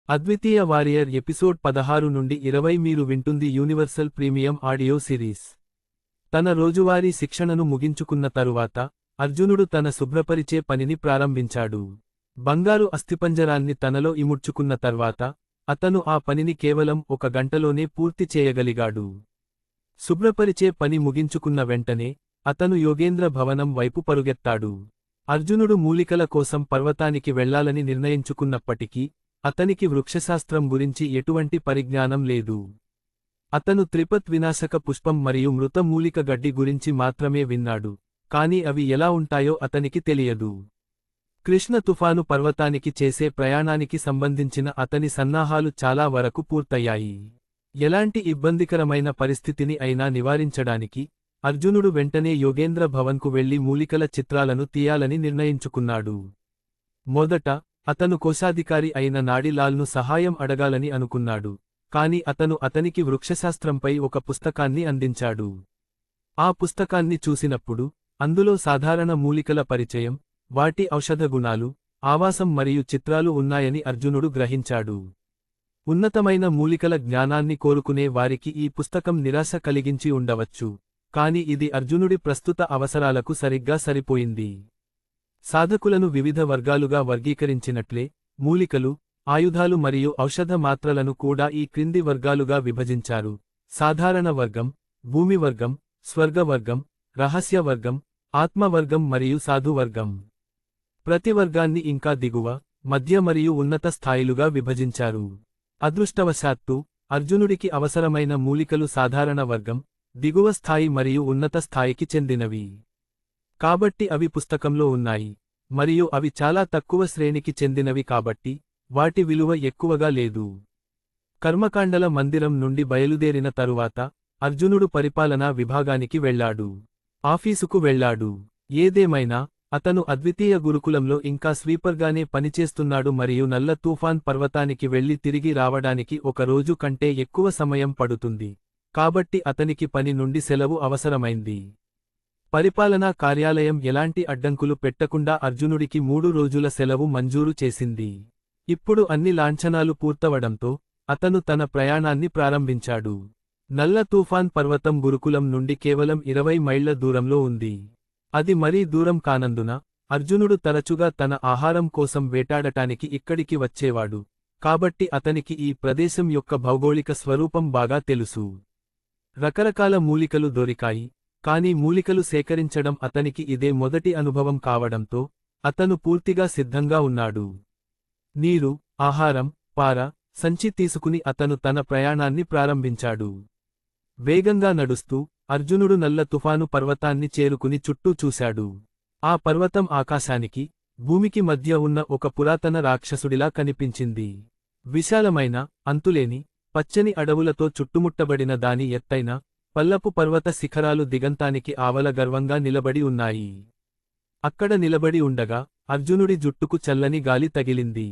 అద్వితీయ warrior episode 16 నుండి 20 మీరు వింటుంది యూనివర్సల్ ప్రీమియం ఆడియో సిరీస్. తన రోజువారీ శిక్షణను ముగించుకున్న తరువాత అర్జునుడు తన శుభ్రపరిచే పనిని ప్రారంభించాడు. బంగారు అస్థిపంజరాన్ని తనలో ఇముడ్చుకున్న తర్వాత అతను ఆ పనిని కేవలం 1 గంటలోనే పూర్తి చేయగలిగాడు. శుభ్రపరిచే పని ముగించుకున్న వెంటనే అతను యోగేంద్ర భవనం వైపు పరుగెత్తాడు. అర్జునుడు మూలికల కోసం పర్వతానికి వెళ్లాలని నిర్ణయించుకున్నప్పటికీ అతనికి వృక్షశాస్త్రం గురించి ఎటువంటి పరిజ్ఞానం లేదు. అతను త్రిపత్ వినాశక పుష్పం మరియు మృత మూలిక గడ్డి గురించి మాత్రమే విన్నాడు, కాని అవి ఎలా ఉంటాయో అతనికి తెలియదు. కృష్ణ తుఫాను పర్వతానికి చేసే ప్రయాణానికి సంబంధించిన అతని సన్నాహాలు చాలా వరకు పూర్తయ్యాయి. ఎలాంటి ఇబ్బందికరమైన పరిస్థితిని అయినా నివారించడానికి అర్జునుడు వెంటనే యోగేంద్ర భవన్కు వెళ్లి మూలికల చిత్రాలను తీయాలని నిర్ణయించుకున్నాడు. మొదట అతను కోశాధికారి అయిన నాడిలాల్ను సహాయం అడగాలని అనుకున్నాడు, కాని అతను అతనికి వృక్షశాస్త్రంపై ఒక పుస్తకాన్ని అందించాడు. ఆ పుస్తకాన్ని చూసినప్పుడు అందులో సాధారణ మూలికల పరిచయం, వాటి ఔషధ గుణాలు, ఆవాసం మరియు చిత్రాలు ఉన్నాయని అర్జునుడు గ్రహించాడు. ఉన్నతమైన మూలికల జ్ఞానాన్ని కోరుకునే వారికి ఈ పుస్తకం నిరాశ కలిగించి ఉండవచ్చు, కాని ఇది అర్జునుడి ప్రస్తుత అవసరాలకు సరిగ్గా సరిపోయింది. సాధకులను వివిధ వర్గాలుగా వర్గీకరించినట్లే మూలికలు, ఆయుధాలు మరియు ఔషధ మాత్రలను కూడా ఈ క్రింది వర్గాలుగా విభజించారు: సాధారణ వర్గం, భూమి వర్గం, స్వర్గ వర్గం, రహస్య వర్గం, ఆత్మవర్గం మరియు సాధు వర్గం. ప్రతి వర్గాన్ని ఇంకా దిగువ, మధ్య మరియు ఉన్నత స్థాయిలుగా విభజించారు. అదృష్టవశాత్తు అర్జునుడికి అవసరమైన మూలికలు సాధారణ వర్గం, దిగువ స్థాయి మరియు ఉన్నత స్థాయికి చెందినవి. కాబట్టి అవి పుస్తకంలో ఉన్నాయి, మరియు అవి చాలా తక్కువ శ్రేణికి చెందినవి కాబట్టి వాటి విలువ ఎక్కువగా లేదు. కర్మకాండల మందిరం నుండి బయలుదేరిన తరువాత అర్జునుడు పరిపాలనా విభాగానికి వెళ్లాడు. ఆఫీసుకు వెళ్లాడు. ఏదేమైనా అతను అద్వితీయ గురుకులంలో ఇంకా స్వీపర్గానే పనిచేస్తున్నాడు మరియు నల్ల తుఫాన్ పర్వతానికి వెళ్లి తిరిగి రావడానికి 1 రోజు కంటే ఎక్కువ సమయం పడుతుంది, కాబట్టి అతనికి పని నుండి సెలవు అవసరమైంది. పరిపాలనా కార్యాలయం ఎలాంటి అడ్డంకులు పెట్టకుండా అర్జునుడికి 3 రోజుల సెలవు మంజూరు చేసింది. ఇప్పుడు అన్ని లాంఛనాలు పూర్తవడంతో అతను తన ప్రయాణాన్ని ప్రారంభించాడు. నల్ల తుఫాన్ పర్వతం గురుకులం నుండి కేవలం 20 మైళ్ల దూరంలో ఉంది. అది మరీ దూరం కానందున అర్జునుడు తరచుగా తన ఆహారం కోసం వేటాడటానికి ఇక్కడికి వచ్చేవాడు, కాబట్టి అతనికి ఈ ప్రదేశం యొక్క భౌగోళిక స్వరూపం బాగా తెలుసు. రకరకాల మూలికలు దొరికాయి, కాని మూలికలు సేకరించడం అతనికి ఇదే మొదటి అనుభవం కావడంతో అతను పూర్తిగా సిద్ధంగా ఉన్నాడు. నీరు, ఆహారం, పార, సంచి తీసుకుని అతను తన ప్రయాణాన్ని ప్రారంభించాడు. వేగంగా నడుస్తూ అర్జునుడు నల్ల తుఫాను పర్వతాన్ని చేరుకుని చుట్టూ చూశాడు. ఆ పర్వతం ఆకాశానికి, భూమికి మధ్య ఉన్న ఒక పురాతన రాక్షసుడిలా కనిపించింది. విశాలమైన, అంతులేని, పచ్చని అడవులతో చుట్టుముట్టబడిన దాని ఎత్తైన, పల్లపు పర్వత శిఖరాలు దిగంతానికి ఆవల గర్వంగా నిలబడి ఉన్నాయి. అక్కడ నిలబడి ఉండగా అర్జునుడి జుట్టుకు చల్లని గాలి తగిలింది.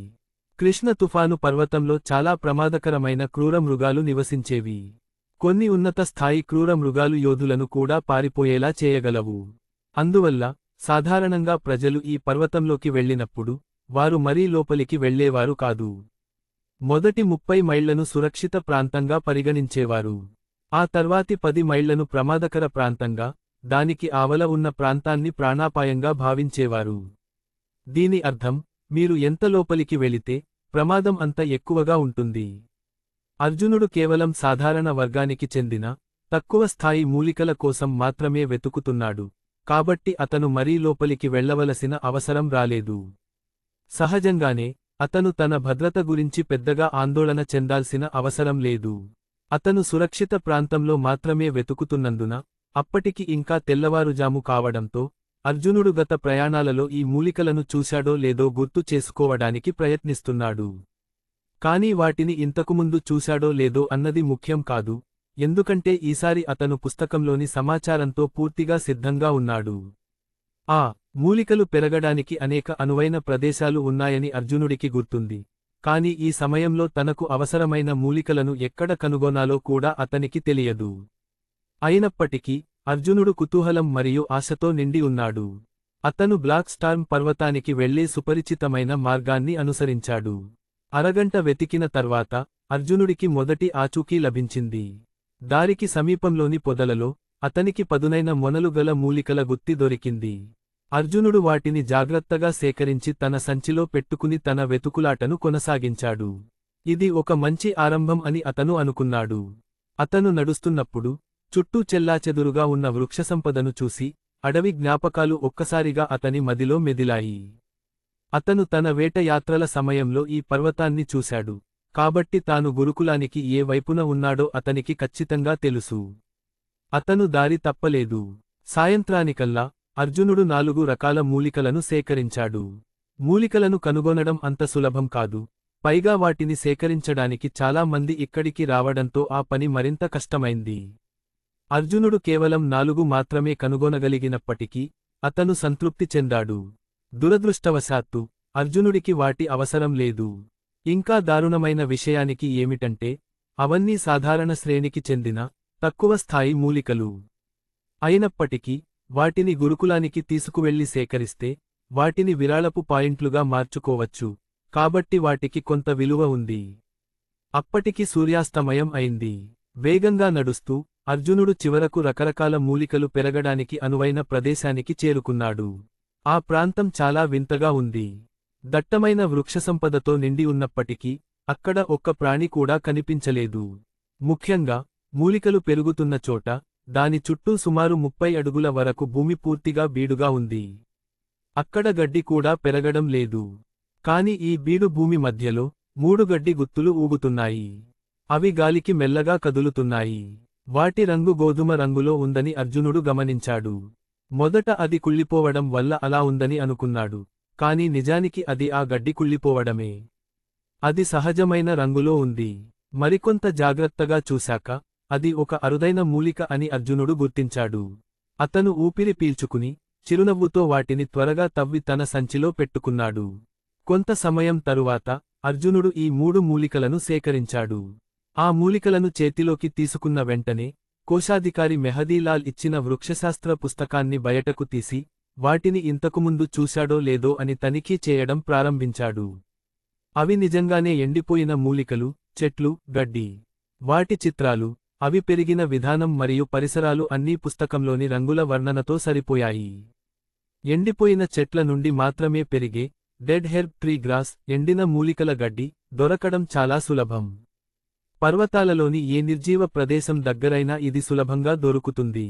కృష్ణ తుఫాను పర్వతంలో చాలా ప్రమాదకరమైన క్రూర మృగాలు నివసించేవి. కొన్ని ఉన్నత స్థాయి క్రూర మృగాలు యోధులను కూడా పారిపోయేలా చేయగలవు. అందువల్ల సాధారణంగా ప్రజలు ఈ పర్వతంలోకి వెళ్లినప్పుడు వారు మరీ లోపలికి వెళ్లేవారు కాదు. మొదటి 30 మైళ్లను సురక్షిత ప్రాంతంగా పరిగణించేవారు. ఆ తర్వాతి 10 మైళ్లను ప్రమాదకర ప్రాంతంగా, దానికి ఆవల ఉన్న ప్రాంతాన్ని ప్రాణాపాయంగా భావించేవారు. దీని అర్థం, మీరు ఎంత లోపలికి వెళితే ప్రమాదం అంత ఎక్కువగా ఉంటుంది. అర్జునుడు కేవలం సాధారణ వర్గానికి చెందిన తక్కువ స్థాయి మూలికల కోసం మాత్రమే వెతుకుతున్నాడు, కాబట్టి అతను మరీ లోపలికి వెళ్లవలసిన అవసరం రాలేదు. సహజంగానే అతను తన భద్రత గురించి పెద్దగా ఆందోళన చెందాల్సిన అవసరం లేదు. అతను సురక్షిత ప్రాంతంలో మాత్రమే వెతుకుతున్నందున అప్పటికి ఇంకా తెల్లవారుజాము కావడంతో అర్జునుడు గత ప్రయాణాలలో ఈ మూలికలను చూశాడో లేదో గుర్తు చేసుకోవడానికి ప్రయత్నిస్తున్నాడు. కాని వాటిని ఇంతకుముందు చూశాడో లేదో అన్నది ముఖ్యం కాదు, ఎందుకంటే ఈసారి అతను పుస్తకంలోని సమాచారంతో పూర్తిగా సిద్ధంగా ఉన్నాడు. ఆ మూలికలు పెరగడానికి అనేక అనువైన ప్రదేశాలు ఉన్నాయని అర్జునుడికి గుర్తుంది, కాని ఈ సమయంలో తనకు అవసరమైన మూలికలను ఎక్కడ కనుగొనాలో కూడా అతనికి తెలియదు. అయినప్పటికీ అర్జునుడు కుతూహలం మరియు ఆశతో నిండి ఉన్నాడు. అతను బ్లాక్ స్టార్మ్ పర్వతానికి వెళ్లే సుపరిచితమైన మార్గాన్ని అనుసరించాడు. అరగంట వెతికిన తర్వాత అర్జునుడికి మొదటి ఆచూకీ లభించింది. దారికి సమీపంలోని పొదలలో అతనికి పదునైన మొనలు గల మూలికల గుత్తి దొరికింది. అర్జునుడు వాటిని జాగ్రత్తగా సేకరించి తన సంచిలో పెట్టుకుని తన వెతుకులాటను కొనసాగించాడు. ఇది ఒక మంచి ఆరంభం అని అతను అనుకున్నాడు. అతను నడుస్తున్నప్పుడు చుట్టూ చెల్లాచెదురుగా ఉన్న వృక్షసంపదను చూసి అడవి జ్ఞాపకాలు ఒక్కసారిగా అతని మదిలో మెదిలాయి. అతను తన వేట యాత్రల సమయంలో ఈ పర్వతాన్ని చూశాడు, కాబట్టి తాను గురుకులానికి ఏ వైపున ఉన్నాడో అతనికి ఖచ్చితంగా తెలుసు. అతను దారి తప్పలేదు. సాయంత్రానికల్లా అర్జునుడు 4 రకాల మూలికలను సేకరించాడు. మూలికలను కనుగొనడం అంత సులభం కాదు, పైగా వాటిని సేకరించడానికి చాలా మంది ఇక్కడికి రావడంతో ఆ పని మరింత కష్టమైంది. అర్జునుడు కేవలం 4 మాత్రమే కనుగొనగలిగినప్పటికీ అతను సంతృప్తి చెందాడు. దురదృష్టవశాత్తు అర్జునుడికి వాటి అవసరం లేదు. ఇంకా దారుణమైన విషయానికి ఏమిటంటే అవన్నీ సాధారణ శ్రేణికి చెందిన తక్కువ స్థాయి మూలికలు. అయినప్పటికీ వాటిని గురుకులానికి తీసుకువెళ్లి సేకరిస్తే వాటిని విరాళపు పాయింట్లుగా మార్చుకోవచ్చు, కాబట్టి వాటికి కొంత విలువ ఉంది. అప్పటికి సూర్యాస్తమయం అయింది. వేగంగా నడుస్తూ అర్జునుడు చివరకు రకరకాల మూలికలు పెరగడానికి అనువైన ప్రదేశానికి చేరుకున్నాడు. ఆ ప్రాంతం చాలా వింతగా ఉంది. దట్టమైన వృక్షసంపదతో నిండి ఉన్నప్పటికీ అక్కడ ఒక్క ప్రాణి కూడా కనిపించలేదు. ముఖ్యంగా మూలికలు పెరుగుతున్న చోట దాని చుట్టూ సుమారు 30 అడుగుల వరకు భూమి పూర్తిగా బీడుగా ఉంది. అక్కడ గడ్డి కూడా పెరగడం లేదు. కాని ఈ బీడు భూమి మధ్యలో 3 గడ్డి గుత్తులు ఊగుతున్నాయి. అవి గాలికి మెల్లగా కదులుతున్నాయి. వాటి రంగు గోధుమ రంగులో ఉందని అర్జునుడు గమనించాడు. మొదట అది కుళ్ళిపోవడం వల్ల అలా ఉందని అనుకున్నాడు, కాని నిజానికి అది ఆ గడ్డి కుళ్ళిపోవడమే. అది సహజమైన రంగులో ఉంది. మరికొంత జాగ్రత్తగా చూశాక అది ఒక అరుదైన మూలిక అని అర్జునుడు గుర్తించాడు. అతను ఊపిరి పీల్చుకుని చిరునవ్వుతో వాటిని త్వరగా తవ్వి తన సంచిలో పెట్టుకున్నాడు. కొంత సమయం తరువాత అర్జునుడు ఈ 3 మూలికలను సేకరించాడు. ఆ మూలికలను చేతిలోకి తీసుకున్న వెంటనే కోశాధికారి మెహదీలాల్ ఇచ్చిన వృక్షశాస్త్ర పుస్తకాన్ని బయటకు తీసి వాటిని ఇంతకుముందు చూశాడో లేదో అని తనిఖీ చేయడం ప్రారంభించాడు. అవి నిజంగానే ఎండిపోయిన మూలికలు, చెట్లు, గడ్డి. వాటి చిత్రాలు, అవి పెరిగిన విధానం మరియు పరిసరాలు అన్నీ పుస్తకంలోని రంగుల వర్ణనతో సరిపోయాయి. ఎండిపోయిన చెట్ల నుండి మాత్రమే పెరిగే డెడ్ హెర్బ్ ట్రీ గ్రాస్, ఎండిన మూలికల గడ్డి దొరకడం చాలా సులభం. పర్వతాలలోని ఏ నిర్జీవ ప్రదేశం దగ్గరైనా ఇది సులభంగా దొరుకుతుంది.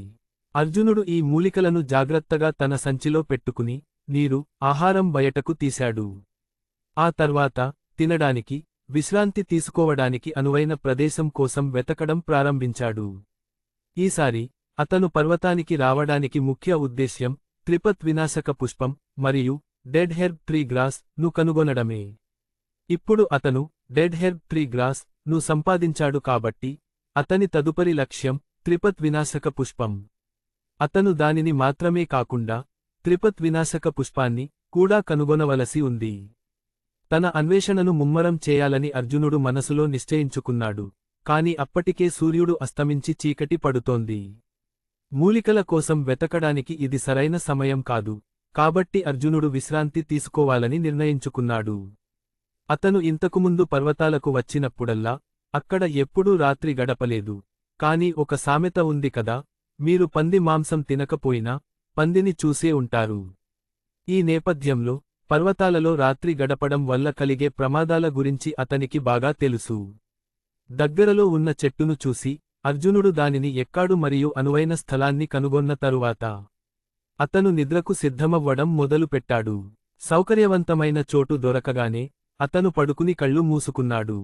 అర్జునుడు ఈ మూలికలను జాగ్రత్తగా తన సంచిలో పెట్టుకుని నీరు, ఆహారం బయటకు తీశాడు. ఆ తర్వాత తినడానికి, విశ్రాంతి తీసుకోవడానికి అనువైన ప్రదేశం కోసం వెతకడం ప్రారంభించాడు. ఈసారి అతను పర్వతానికి రావడానికి ముఖ్య ఉద్దేశ్యం త్రిపత్ వినాశక పుష్పం మరియు డెడ్ హెర్బ్ ట్రీ గ్రాస్ ను కనుగొనడమే. ఇప్పుడు అతను డెడ్ హెర్బ్ ట్రీ గ్రాస్ ను సంపాదించాడు కాబట్టి అతని తదుపరి లక్ష్యం త్రిపత్ వినాశక పుష్పం. అతను దానిని మాత్రమే కాకుండా త్రిపత్ వినాశక పుష్పాన్ని కూడా కనుగొనవలసి ఉంది. తన అన్వేషణను ముమ్మరం చేయాలని అర్జునుడు మనసులో నిశ్చయించుకున్నాడు. కాని అప్పటికే సూర్యుడు అస్తమించి చీకటి పడుతోంది. మూలికల కోసం వెతకడానికి ఇది సరైన సమయం కాదు, కాబట్టి అర్జునుడు విశ్రాంతి తీసుకోవాలని నిర్ణయించుకున్నాడు. అతను ఇంతకుముందు పర్వతాలకు వచ్చినప్పుడల్లా అక్కడ ఎప్పుడూ రాత్రి గడపలేదు. కాని ఒక సామెత ఉంది కదా, మీరు పంది మాంసం తినకపోయినా పందిని చూసే ఉంటారు. ఈ నేపథ్యంలో పర్వతాలలో రాత్రి గడపడం వల్ల కలిగే ప్రమాదాల గురించి అతనికి బాగా తెలుసు. దగ్గరలో ఉన్న చెట్టును చూసి అర్జునుడు దానిని ఎక్కాడు మరియు అనువైన స్థలాన్ని కనుగొన్న తరువాత అతను నిద్రకు సిద్ధమవ్వడం మొదలుపెట్టాడు. సౌకర్యవంతమైన చోటు దొరకగానే అతను పడుకుని కళ్ళు మూసుకున్నాడు.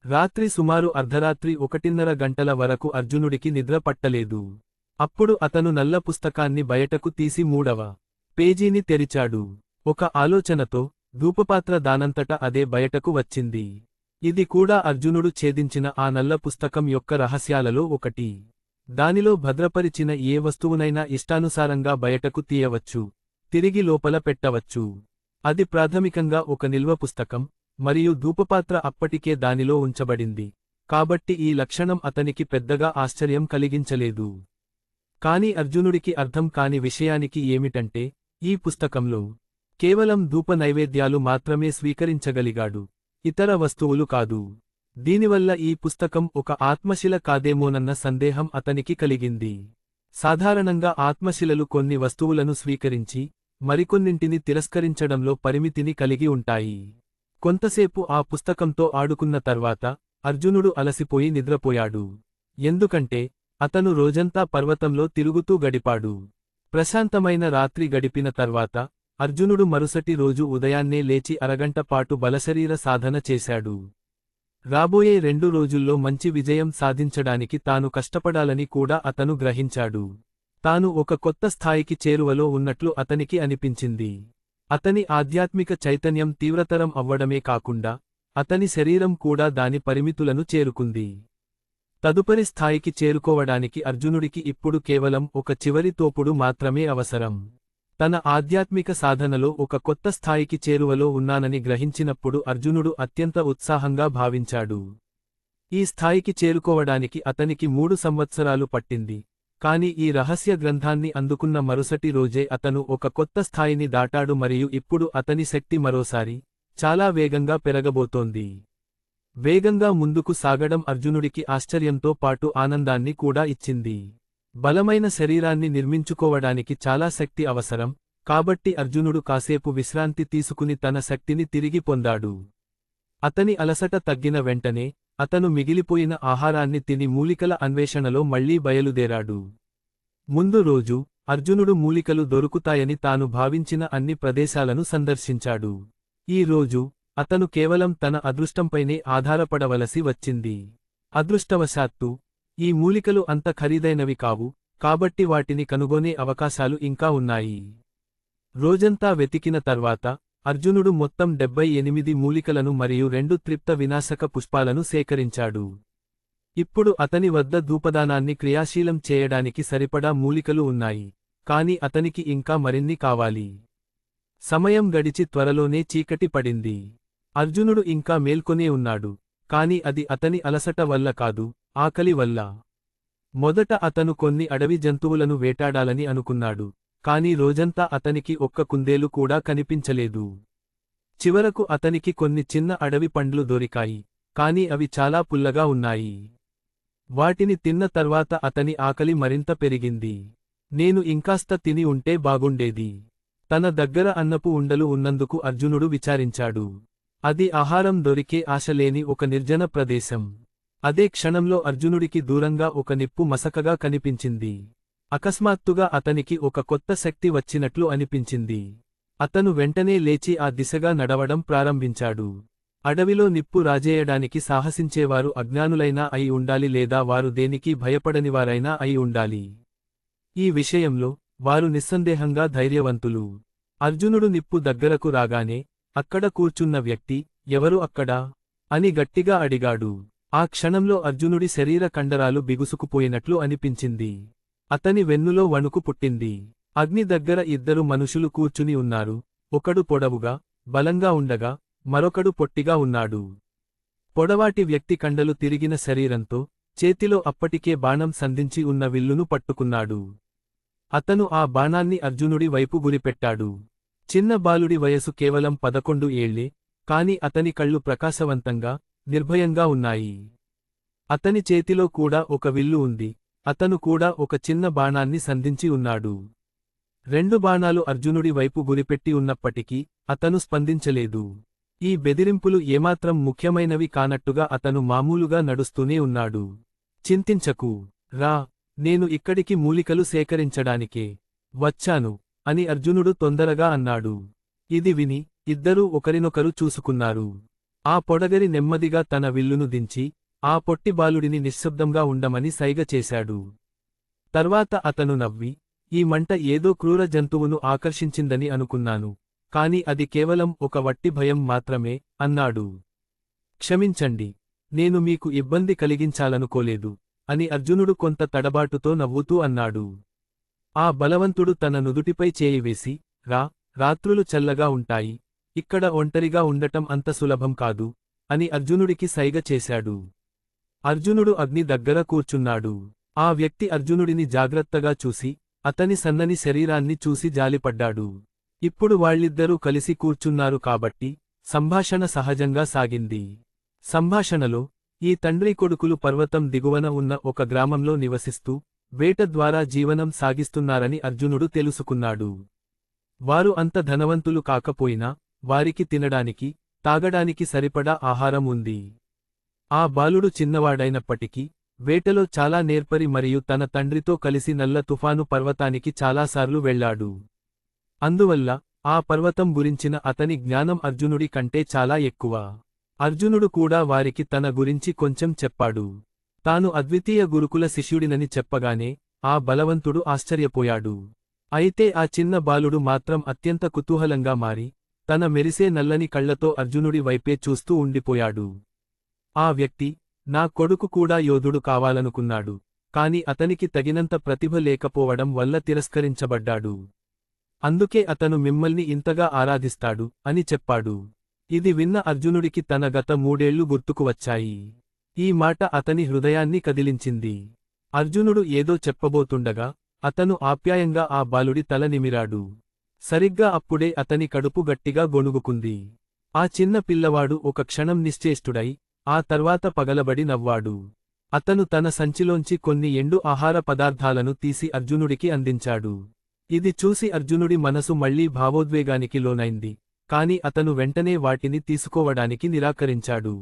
రాత్రి సుమారు అర్ధరాత్రి 1:30 గంటల వరకు అర్జునుడికి నిద్ర పట్టలేదు. అప్పుడు అతను నల్ల పుస్తకాన్ని బయటకు తీసి 3వ పేజీని తెరిచాడు. ఒక ఆలోచనతో ధూపపాత్ర దానంతట అదే బయటకు వచ్చింది. ఇది కూడా అర్జునుడు ఛేదించిన ఆ నల్ల పుస్తకం యొక్క రహస్యాలలో ఒకటి. దానిలో భద్రపరిచిన ఏ వస్తువునైనా ఇష్టానుసారంగా బయటకు తీయవచ్చు, తిరిగి లోపల పెట్టవచ్చు. అది ప్రాథమికంగా ఒక నిల్వ పుస్తకం, మరియు ధూపపాత్ర అప్పటికే దానిలో ఉంచబడింది, కాబట్టి ఈ లక్షణం అతనికి పెద్దగా ఆశ్చర్యం కలిగించలేదు. కాని అర్జునుడికి అర్థం కాని విషయానికి ఏమిటంటే ఈ పుస్తకంలో కేవలం ధూప నైవేద్యాలు మాత్రమే స్వీకరించగలిగాడు. ఇతర వస్తువులు కాదు. దీనివల్ల ఈ పుస్తకం ఒక ఆత్మశిల కాదేమోనన్న సందేహం అతనికి కలిగింది. సాధారణంగా ఆత్మశిలలు కొన్ని వస్తువులను స్వీకరించి, మరికొన్నింటిని తిరస్కరించడంలో పరిమితిని కలిగి ఉంటాయి. కొంతసేపు ఆ పుస్తకంతో ఆడుకున్న తర్వాత అర్జునుడు అలసిపోయి నిద్రపోయాడు. ఎందుకంటే అతను రోజంతా పర్వతంలో తిరుగుతూ గడిపాడు. ప్రశాంతమైన రాత్రి గడిపిన తర్వాత అర్జునుడు మరుసటి రోజు ఉదయాన్నే లేచి అరగంట పాటు బలశరీర సాధన చేశాడు. రాబోయే 2 రోజుల్లో మంచి విజయం సాధించడానికి తాను కష్టపడాలని కూడా అతను గ్రహించాడు. తాను ఒక కొత్త స్థాయికి చేరువలో ఉన్నట్లు అతనికి అనిపించింది. అతని ఆధ్యాత్మిక చైతన్యం తీవ్రతరం అవ్వడమే కాకుండా అతని శరీరం కూడా దాని పరిమితులను చేరుకుంది. తదుపరి స్థాయికి చేరుకోవడానికి అర్జునుడికి ఇప్పుడు కేవలం ఒక చివరి తోపుడు మాత్రమే అవసరం. తన ఆధ్యాత్మిక సాధనలో ఒక కొత్త స్థాయికి చేరువలో ఉన్నానని గ్రహించినప్పుడు అర్జునుడు అత్యంత ఉత్సాహంగా భావించాడు. ఈ స్థాయికి చేరుకోవడానికి అతనికి 3 సంవత్సరాలు పట్టింది. కాని ఈ రహస్య గ్రంథాన్ని అందుకున్న మరుసటి రోజే అతను ఒక కొత్త స్థాయిని దాటాడు మరియు ఇప్పుడు అతని శక్తి మరోసారి చాలా వేగంగా పెరగబోతోంది. వేగంగా ముందుకు సాగడం అర్జునుడికి ఆశ్చర్యంతో పాటు ఆనందాన్ని కూడా ఇచ్చింది. బలమైన శరీరాన్ని నిర్మించుకోవడానికి చాలా శక్తి అవసరం, కాబట్టి అర్జునుడు కాసేపు విశ్రాంతి తీసుకుని తన శక్తిని తిరిగి పొందాడు. అతని అలసట తగ్గిన వెంటనే అతను మిగిలిపోయిన ఆహారాన్ని తిని మూలికల అన్వేషణలో మళ్లీ బయలుదేరాడు. ముందు రోజు అర్జునుడు మూలికలు దొరుకుతాయని తాను భావించిన అన్ని ప్రదేశాలను సందర్శించాడు. ఈ రోజు అతను కేవలం తన అదృష్టంపైనే ఆధారపడవలసి వచ్చింది. అదృష్టవశాత్తు ఈ మూలికలు అంత ఖరీదైనవి కావు, కాబట్టి వాటిని కనుగొనే అవకాశాలు ఇంకా ఉన్నాయి. రోజంతా వెతికిన తర్వాత అర్జునుడు మొత్తం 78 మూలికలను మరియు 2 త్రిప్త వినాశక పుష్పాలను సేకరించాడు. ఇప్పుడు అతని వద్ద ధూపదానాన్ని క్రియాశీలం చేయడానికి సరిపడా మూలికలు ఉన్నాయి, కాని అతనికి ఇంకా మరిన్ని కావాలి. సమయం గడిచి త్వరలోనే చీకటి పడింది. అర్జునుడు ఇంకా మేల్కొనే ఉన్నాడు, కాని అది అతని అలసట వల్ల కాదు, ఆకలి వల్ల. మొదట అతను కొన్ని అడవి జంతువులను వేటాడాలని అనుకున్నాడు, కాని రోజంతా అతనికి ఒక్క కుందేలు కూడా కనిపించలేదు. చివరకు అతనికి కొన్ని చిన్న అడవి పండ్లు దొరికాయి, కాని అవి చాలా పుల్లగా ఉన్నాయి. వాటిని తిన్న తర్వాత అతని ఆకలి మరింత పెరిగింది. నేను ఇంకాస్త తిని ఉంటే బాగుండేది. తన దగ్గర అన్నపు ఉండలు ఉన్నందుకు అర్జునుడు విచారించాడు. అది ఆహారం దొరికే ఆశలేని ఒక నిర్జన ప్రదేశం. అదే క్షణంలో అర్జునుడికి దూరంగా ఒక నిప్పు మసకగా కనిపించింది. అకస్మాత్తుగా అతనికి ఒక కొత్త శక్తి వచ్చినట్లు అనిపించింది. అతను వెంటనే లేచి ఆ దిశగా నడవడం ప్రారంభించాడు. అడవిలో నిప్పు రాజేయడానికి సాహసించేవారు అజ్ఞానులైనా అయి ఉండాలి లేదా వారు దేనికి భయపడనివారైనా అయి ఉండాలి. ఈ విషయంలో వారు నిస్సందేహంగా ధైర్యవంతులు. అర్జునుడు నిప్పు దగ్గరకు రాగానే అక్కడ కూర్చున్న వ్యక్తి, ఎవరు అక్కడా అని గట్టిగా అడిగాడు. ఆ క్షణంలో అర్జునుడి శరీర కండరాలు బిగుసుకుపోయినట్లు అనిపించింది. అతని వెన్నులో వణుకు పుట్టింది. అగ్ని దగ్గర 2 మనుషులు కూర్చుని ఉన్నారు. ఒకడు పొడవుగా, బలంగా ఉండగా, మరొకడు పొట్టిగా ఉన్నాడు. పొడవాటి వ్యక్తి కండలు తిరిగిన శరీరంతో, చేతిలో అప్పటికే బాణం సంధించి ఉన్న విల్లును పట్టుకున్నాడు. అతను ఆ బాణాన్ని అర్జునుడి వైపు గురిపెట్టాడు. చిన్న బాలుడి వయసు కేవలం 11 ఏళ్లే, కాని అతని కళ్ళు ప్రకాశవంతంగా, నిర్భయంగా ఉన్నాయి. అతని చేతిలో కూడా ఒక విల్లు ఉంది. అతను కూడా ఒక చిన్న బాణాన్ని సంధించి ఉన్నాడు. 2 బాణాలు అర్జునుడి వైపు గురిపెట్టి ఉన్నప్పటికీ అతను స్పందించలేదు. ఈ బెదిరింపులు ఏమాత్రం ముఖ్యమైనవి కానట్టుగా అతను మామూలుగా నడుస్తూనే ఉన్నాడు. చింతించకు, రా, నేను ఇక్కడికి మూలికలు సేకరించడానికే వచ్చాను అని అర్జునుడు తొందరగా అన్నాడు. ఇది విని ఇద్దరూ ఒకరినొకరు చూసుకున్నారు. ఆ పొడగరి నెమ్మదిగా తన విల్లును దించి ఆ పొట్టి బాలుడిని నిశ్శబ్దంగా ఉండమని సైగ చేశాడు. తర్వాత అతను నవ్వి, ఈ మంట ఏదో క్రూర జంతువును ఆకర్షించిందని అనుకున్నాను, కాని అది కేవలం ఒక వట్టి భయం మాత్రమే అన్నాడు. క్షమించండి, నేను మీకు ఇబ్బంది కలిగించాలనుకోలేదు అని అర్జునుడు కొంత తడబాటుతో నవ్వుతూ అన్నాడు. ఆ బలవంతుడు తన నుదుటిపై చేయి వేసి, రాత్రులు చల్లగా ఉంటాయి, ఇక్కడ ఒంటరిగా ఉండటం అంత సులభం కాదు అని అర్జునుడికి సైగ చేశాడు. అర్జునుడు అగ్ని దగ్గర కూర్చున్నాడు. ఆ వ్యక్తి అర్జునుడిని జాగ్రత్తగా చూసి అతని సన్నని శరీరాన్ని చూసి జాలిపడ్డాడు. ఇప్పుడు వాళ్ళిద్దరూ కలిసి కూర్చున్నారు కాబట్టి సంభాషణ సహజంగా సాగింది. సంభాషణలో, ఈ తండ్రి కొడుకులు పర్వతం దిగువన ఉన్న ఒక గ్రామంలో నివసిస్తూ, వేట ద్వారా జీవనం సాగిస్తున్నారని అర్జునుడు తెలుసుకున్నాడు. వారు అంత ధనవంతులు కాకపోయినా, వారికి తినడానికి, తాగడానికి సరిపడా ఆహారం ఉంది. ఆ బాలుడు చిన్నవాడైనప్పటికీ, వేటలో చాలా నేర్పరి మరియు తన తండ్రితో కలిసి నల్ల తుఫాను పర్వతానికి చాలాసార్లు వెళ్లాడు. అందువల్ల, ఆ పర్వతం గురించిన అతని జ్ఞానం అర్జునుడి కంటే చాలా ఎక్కువ. అర్జునుడు కూడా వారికి తన గురించి కొంచెం చెప్పాడు. తాను అద్వితీయ గురుకుల శిష్యుడినని చెప్పగానే, ఆ బలవంతుడు ఆశ్చర్యపోయాడు. అయితే ఆ చిన్న బాలుడు మాత్రం అత్యంత కుతూహలంగా మారి, తన మెరిసే నల్లని కళ్లతో అర్జునుడి వైపే చూస్తూ ఉండిపోయాడు. ఆ వ్యక్తి, నా కొడుకు కూడా యోధుడు కావాలనుకున్నాడు, కాని అతనికి తగినంత ప్రతిభ లేకపోవడం వల్ల తిరస్కరించబడ్డాడు. అందుకే అతను మిమ్మల్ని ఇంతగా ఆరాధిస్తాడు, అని చెప్పాడు. ఇది విన్న అర్జునుడికి తన గత 3 ఏళ్లు గుర్తుకు వచ్చాయి. ఈ మాట అతని హృదయాన్ని కదిలించింది. అర్జునుడు ఏదో చెప్పబోతుండగా, అతను ఆప్యాయంగా ఆ బాలుడి తల నిమిరాడు. సరిగ్గా అప్పుడే అతని కడుపు గట్టిగా గొణుగుకుంది. ఆ చిన్న పిల్లవాడు ఒక క్షణం నిశ్చేష్టుడై, ఆ తర్వాత పగలబడి నవ్వాడు. అతను తన సంచిలోంచి కొన్ని ఎండు ఆహార పదార్థాలను తీసి అర్జునుడికి అందించాడు. ఇది చూసి అర్జునుడి మనసు మళ్లీ భావోద్వేగానికి లోనైంది, కాని అతను వెంటనే వాటిని తీసుకోవడానికి నిరాకరించాడు.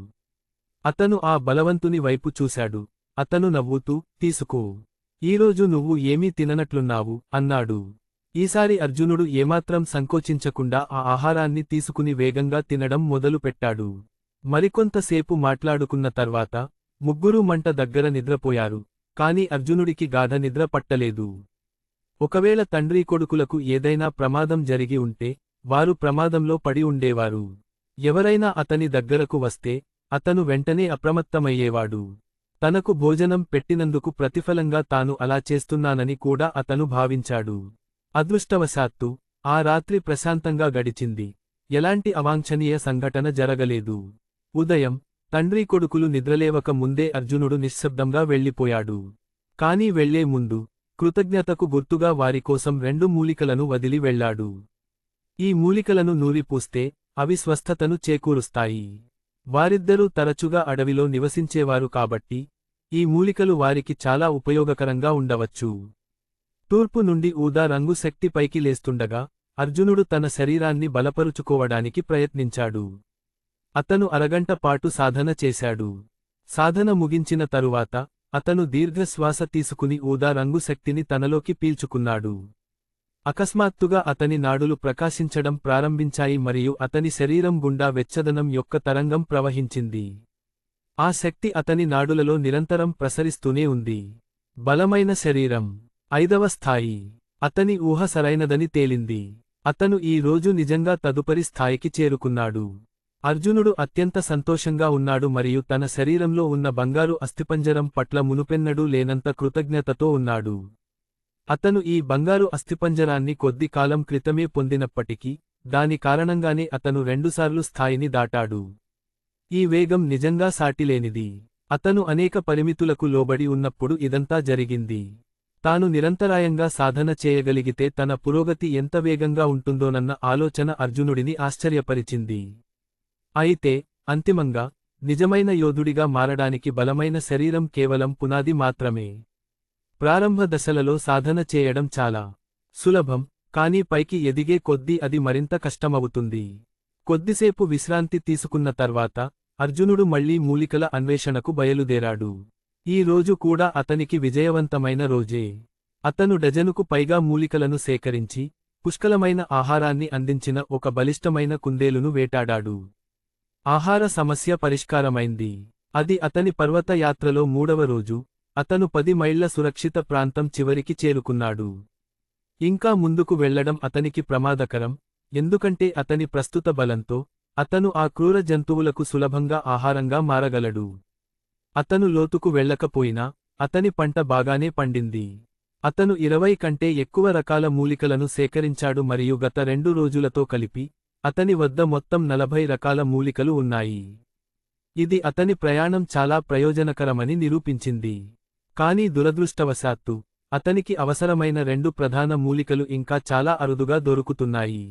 అతను ఆ బలవంతుని వైపు చూశాడు. అతను నవ్వుతూ, తీసుకో. ఈరోజు నువ్వు ఏమీ తిననట్లున్నావు, అన్నాడు. ఈసారి అర్జునుడు ఏమాత్రం సంకోచించకుండా ఆ ఆహారాన్ని తీసుకుని వేగంగా తినడం మొదలుపెట్టాడు. మరికొంతసేపు మాట్లాడుకున్న తర్వాత, ముగ్గురూ మంట దగ్గర నిద్రపోయారు, కాని అర్జునుడికి గాఢ నిద్ర పట్టలేదు. ఒకవేళ తండ్రి కొడుకులకు ఏదైనా ప్రమాదం జరిగి ఉంటే, వారు ప్రమాదంలో పడి ఉండేవారు. ఎవరైనా అతని దగ్గరకు వస్తే, అతను వెంటనే అప్రమత్తమయ్యేవాడు. తనకు భోజనం పెట్టినందుకు ప్రతిఫలంగా తాను అలా చేస్తున్నానని కూడా అతను భావించాడు. అదృష్టవశాత్తు, ఆ రాత్రి ప్రశాంతంగా గడిచింది. ఎలాంటి అవాంఛనీయ సంఘటన జరగలేదు. ఉదయం, తండ్రి కొడుకులు నిద్రలేవక ముందే అర్జునుడు నిశ్శబ్దంగా వెళ్ళిపోయాడు. కాని వెళ్లే ముందు, కృతజ్ఞతకు గుర్తుగా వారికోసం 2 మూలికలను వదిలి వెళ్లాడు. ఈ మూలికలను నూరిపూస్తే, అవి స్వస్థతను చేకూరుస్తాయి. వారిద్దరూ తరచుగా అడవిలో నివసించేవారు కాబట్టి, ఈ మూలికలు వారికి చాలా ఉపయోగకరంగా ఉండవచ్చు. తూర్పు నుండి ఊదా రంగు శక్తి పైకి లేస్తుండగా, అర్జునుడు తన శరీరాన్ని బలపరుచుకోవడానికి ప్రయత్నించాడు. అతను అరగంట పాటు సాధన చేశాడు. సాధన ముగించిన తరువాత, అతను దీర్ఘశ్వాస తీసుకుని ఊదా రంగు శక్తిని తనలోకి పీల్చుకున్నాడు. అకస్మాత్తుగా అతని నాడులు ప్రకాశించడం ప్రారంభించాయి మరియు అతని శరీరం గుండా వెచ్చదనం యొక్క తరంగం ప్రవహించింది. ఆ శక్తి అతని నాడులలో నిరంతరం ప్రసరిస్తూనే ఉంది. బలమైన శరీరం. 5వ స్థాయి. అతని ఊహ సరైనదని తేలింది. అతను ఈ రోజు నిజంగా తదుపరి స్థాయికి చేరుకున్నాడు. అర్జునుడు అత్యంత సంతోషంగా ఉన్నాడు మరియు తన శరీరంలో ఉన్న బంగారు అస్థిపంజరం పట్ల మునుపెన్నడూ లేనంత కృతజ్ఞతతో ఉన్నాడు. అతను ఈ బంగారు అస్థిపంజరాన్ని కొద్ది కాలం క్రితమే పొందినప్పటికీ, దాని కారణంగానే అతను 2 సార్లు స్థాయిని దాటాడు. ఈ వేగం నిజంగా సాటిలేనిది. అతను అనేక పరిమితులకు లోబడి ఉన్నప్పుడు ఇదంతా జరిగింది. తాను నిరంతరాయంగా సాధన చేయగలిగితే తన పురోగతి ఎంత వేగంగా ఉంటుందోనన్న ఆలోచన అర్జునుడిని ఆశ్చర్యపరిచింది. అయితే, అంతిమంగా, నిజమైన యోధుడిగా మారడానికి బలమైన శరీరం కేవలం పునాది మాత్రమే. ప్రారంభ దశలలో సాధన చేయడం చాలా సులభం, కానీ పైకి ఎదిగే కొద్దీ అది మరింత కష్టమవుతుంది. కొద్దిసేపు విశ్రాంతి తీసుకున్న తర్వాత, అర్జునుడు మళ్లీ మూలికల అన్వేషణకు బయలుదేరాడు. ఈ రోజు కూడా అతనికి విజయవంతమైన రోజే. అతను డజనుకు పైగా మూలికలను సేకరించి, పుష్కలమైన ఆహారాన్ని అందించిన ఒక బలిష్టమైన కుందేలును వేటాడాడు. ఆహార సమస్య పరిష్కారమైంది. అది అతని పర్వత యాత్రలో 3వ రోజు. అతను 10 మైళ్ల సురక్షిత ప్రాంతం చివరికి చేరుకున్నాడు. ఇంకా ముందుకు వెళ్లడం అతనికి ప్రమాదకరం, ఎందుకంటే అతని ప్రస్తుత బలంతో, అతను ఆ క్రూర జంతువులకు సులభంగా ఆహారంగా మారగలడు. అతను లోతుకు వెళ్లకపోయినా, అతని పంట బాగానే పండింది. అతను 20 కంటే ఎక్కువ రకాల మూలికలను సేకరించాడు మరియు గత 2 రోజులతో కలిపి, అతని వద్ద మొత్తం 40 రకాల మూలికలు ఉన్నాయి. ఇది అతని ప్రయాణం చాలా ప్రయోజనకరమని నిరూపించింది. కానీ దురదృష్టవశాత్తు, అతనికి అవసరమైన 2 ప్రధాన మూలికలు ఇంకా చాలా అరుదుగా దొరుకుతున్నాయి.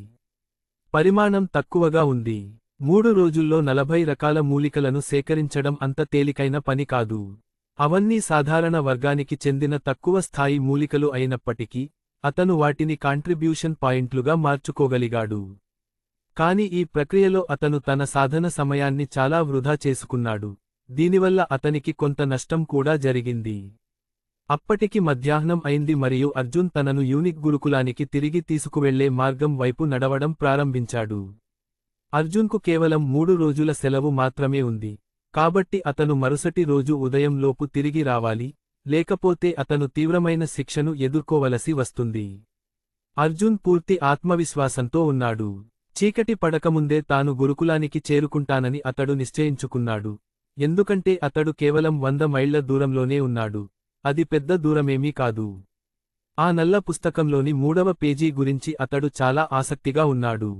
పరిమాణం తక్కువగా ఉంది. 3 రోజుల్లో 40 రకాల మూలికలను సేకరించడం అంత తేలికైన పని కాదు. అవన్నీ సాధారణ వర్గానికి చెందిన తక్కువ స్థాయి మూలికలు అయినప్పటికీ, అతను వాటిని కాంట్రిబ్యూషన్ పాయింట్లుగా మార్చుకోగలిగాడు. కాని ఈ ప్రక్రియలో అతను తన సాధన సమయాన్ని చాలా వృధా చేసుకున్నాడు. దీనివల్ల అతనికి కొంత నష్టం కూడా జరిగింది. అప్పటికి మధ్యాహ్నం అయింది మరియు అర్జున్ తనను యూనిక్ గురుకులానికి తిరిగి తీసుకువెళ్లే మార్గం వైపు నడవడం ప్రారంభించాడు. అర్జున్కు కేవలం 3 రోజుల సెలవు మాత్రమే ఉంది. కాబట్టి అతను మరుసటి రోజు ఉదయం లోపు తిరిగి రావాలి, లేకపోతే అతను తీవ్రమైన శిక్షను ఎదుర్కోవలసి వస్తుంది. అర్జున్ పూర్తి ఆత్మవిశ్వాసంతో ఉన్నాడు. చీకటి పడకముందే తాను గురుకులానికి చేరుకుంటానని అతడు నిశ్చయించుకున్నాడు. ఎందుకంటే అతడు కేవలం 100 మైళ్ల దూరంలోనే ఉన్నాడు. అది పెద్ద దూరమేమీ కాదు. ఆ నల్ల పుస్తకంలోని 3వ పేజీ గురించి అతడు చాలా ఆసక్తిగా ఉన్నాడు.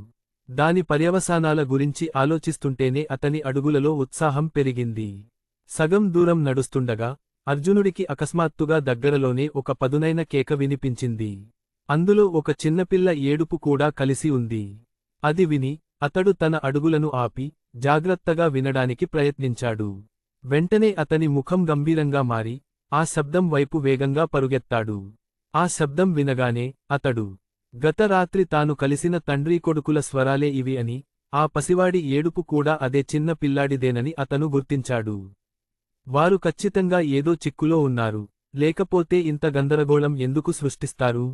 దాని పర్యవసానాల గురించి ఆలోచిస్తుంటేనే అతని అడుగులలో ఉత్సాహం పెరిగింది. సగం దూరం నడుస్తుండగా అర్జునుడికి అకస్మాత్తుగా దగ్గరలోనే ఒక పదునైన కేక వినిపించింది. అందులో ఒక చిన్నపిల్ల ఏడుపు కూడా కలిసి ఉంది. అది విని అతడు తన అడుగులను ఆపి జాగ్రత్తగా వినడానికి ప్రయత్నించాడు. వెంటనే అతని ముఖం గంభీరంగా మారి ఆ శబ్దం వైపు వేగంగా పరుగెత్తాడు. ఆ శబ్దం వినగానే అతడు గత రాత్రి తాను కలిసిన తండ్రి కొడుకుల స్వరాలే ఇవి అని, ఆ పసివాడి ఏడుపు కూడా అదే చిన్న పిల్లాడిదేనని అతను గుర్తించాడు. వారు ఖచ్చితంగా ఏదో చిక్కులో ఉన్నారు, లేకపోతే ఇంత గందరగోళం ఎందుకు సృష్టిస్తారు?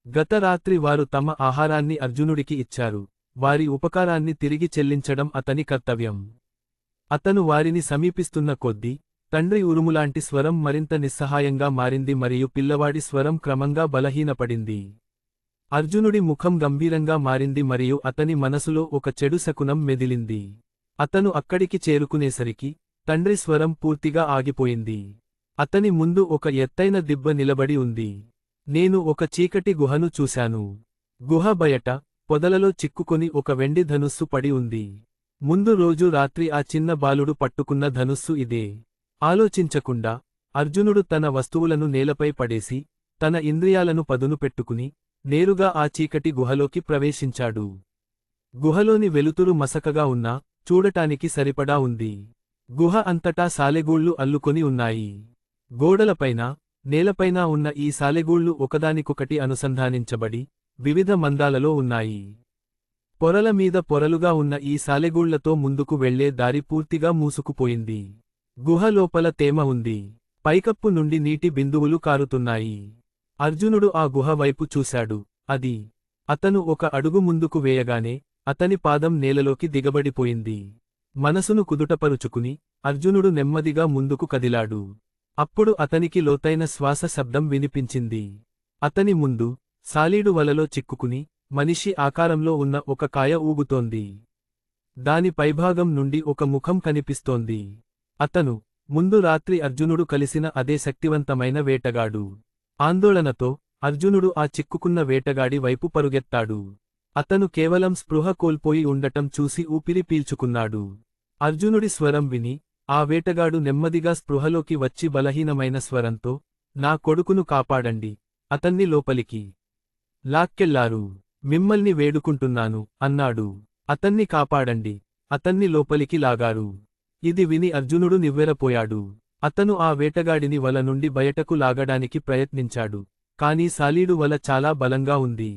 గత రాత్రి వారు తమ ఆహారాన్ని అర్జునుడికి ఇచ్చారు. వారి ఉపకారాన్ని తిరిగి చెల్లించడం అతని కర్తవ్యం. అతను వారిని సమీపిస్తున్న కొద్దీ తండ్రి ఉరుములాంటి స్వరం మరింత నిస్సహాయంగా మారింది మరియు పిల్లవాడి స్వరం క్రమంగా బలహీనపడింది. అర్జునుడి ముఖం గంభీరంగా మారింది మరియు అతని మనసులో ఒక చెడు శకునం మెదిలింది. అతను అక్కడికి చేరుకునేసరికి తండ్రి స్వరం పూర్తిగా ఆగిపోయింది. అతని ముందు ఒక ఎత్తైన దిబ్బ నిలబడి ఉంది. నేను ఒక చీకటి గుహను చూశాను. గుహ బయట పొదలలో చిక్కుకొని ఒక వెండి ధనుస్సు పడి ఉంది. ముందు రోజు రాత్రి ఆ చిన్న బాలుడు పట్టుకున్న ధనుస్సు ఇదే. ఆలోచించకుండా అర్జునుడు తన వస్తువులను నేలపై పడేసి తన ఇంద్రియాలను పదును పెట్టుకుని నేరుగా ఆ చీకటి గుహలోకి ప్రవేశించాడు. గుహలోని వెలుతురు మసకగా ఉన్నా చూడటానికి సరిపడా ఉంది. గుహ అంతటా సాలెగూళ్లు అల్లుకొని ఉన్నాయి. గోడలపైన, నేలపైన ఉన్న ఈ సాలెగూళ్లు ఒకదానికొకటి అనుసంధానించబడి వివిధ మందాలలో ఉన్నాయి. పొరల మీద పొరలుగా ఉన్న ఈ సాలెగూళ్లతో ముందుకు వెళ్లే దారి పూర్తిగా మూసుకుపోయింది. గుహ లోపల తేమ ఉంది. పైకప్పు నుండి నీటి బిందువులు కారుతున్నాయి. అర్జునుడు ఆ గుహ వైపు చూశాడు. అతను ఒక అడుగు ముందుకు వేయగానే అతని పాదం నేలలోకి దిగబడిపోయింది. మనసును కుదుటపరుచుకుని అర్జునుడు నెమ్మదిగా ముందుకు కదిలాడు. అప్పుడు అతనికి లోతైన శ్వాస శబ్దం వినిపించింది. అతని ముందు సాలీడు వలలో చిక్కుకుని మనిషి ఆకారంలో ఉన్న ఒక కాయ ఊగుతోంది. దాని పైభాగం నుండి ఒక ముఖం కనిపిస్తోంది. అతను ముందు రాత్రి అర్జునుడు కలిసిన అదే శక్తివంతమైన వేటగాడు. ఆందోళనతో అర్జునుడు ఆ చిక్కుకున్న వేటగాడి వైపు పరుగెత్తాడు. అతను కేవలం స్పృహ కోల్పోయి ఉండటం చూసి ఊపిరి పీల్చుకున్నాడు. అర్జునుడి స్వరం విని ఆ వేటగాడు నెమ్మదిగా స్పృహలోకి వచ్చి బలహీనమైన స్వరంతో, నా కొడుకును కాపాడండి, అతన్ని లోపలికి లాక్కెళ్లారు. మిమ్మల్ని వేడుకుంటున్నాను అన్నాడు. అతన్ని కాపాడండి, అతన్ని లోపలికి లాగారు. ఇది విని అర్జునుడు నివ్వెరపోయాడు. అతను ఆ వేటగాడిని వల నుండి బయటకు లాగడానికి ప్రయత్నించాడు. కాని సాలీడు వల చాలా బలంగా ఉంది.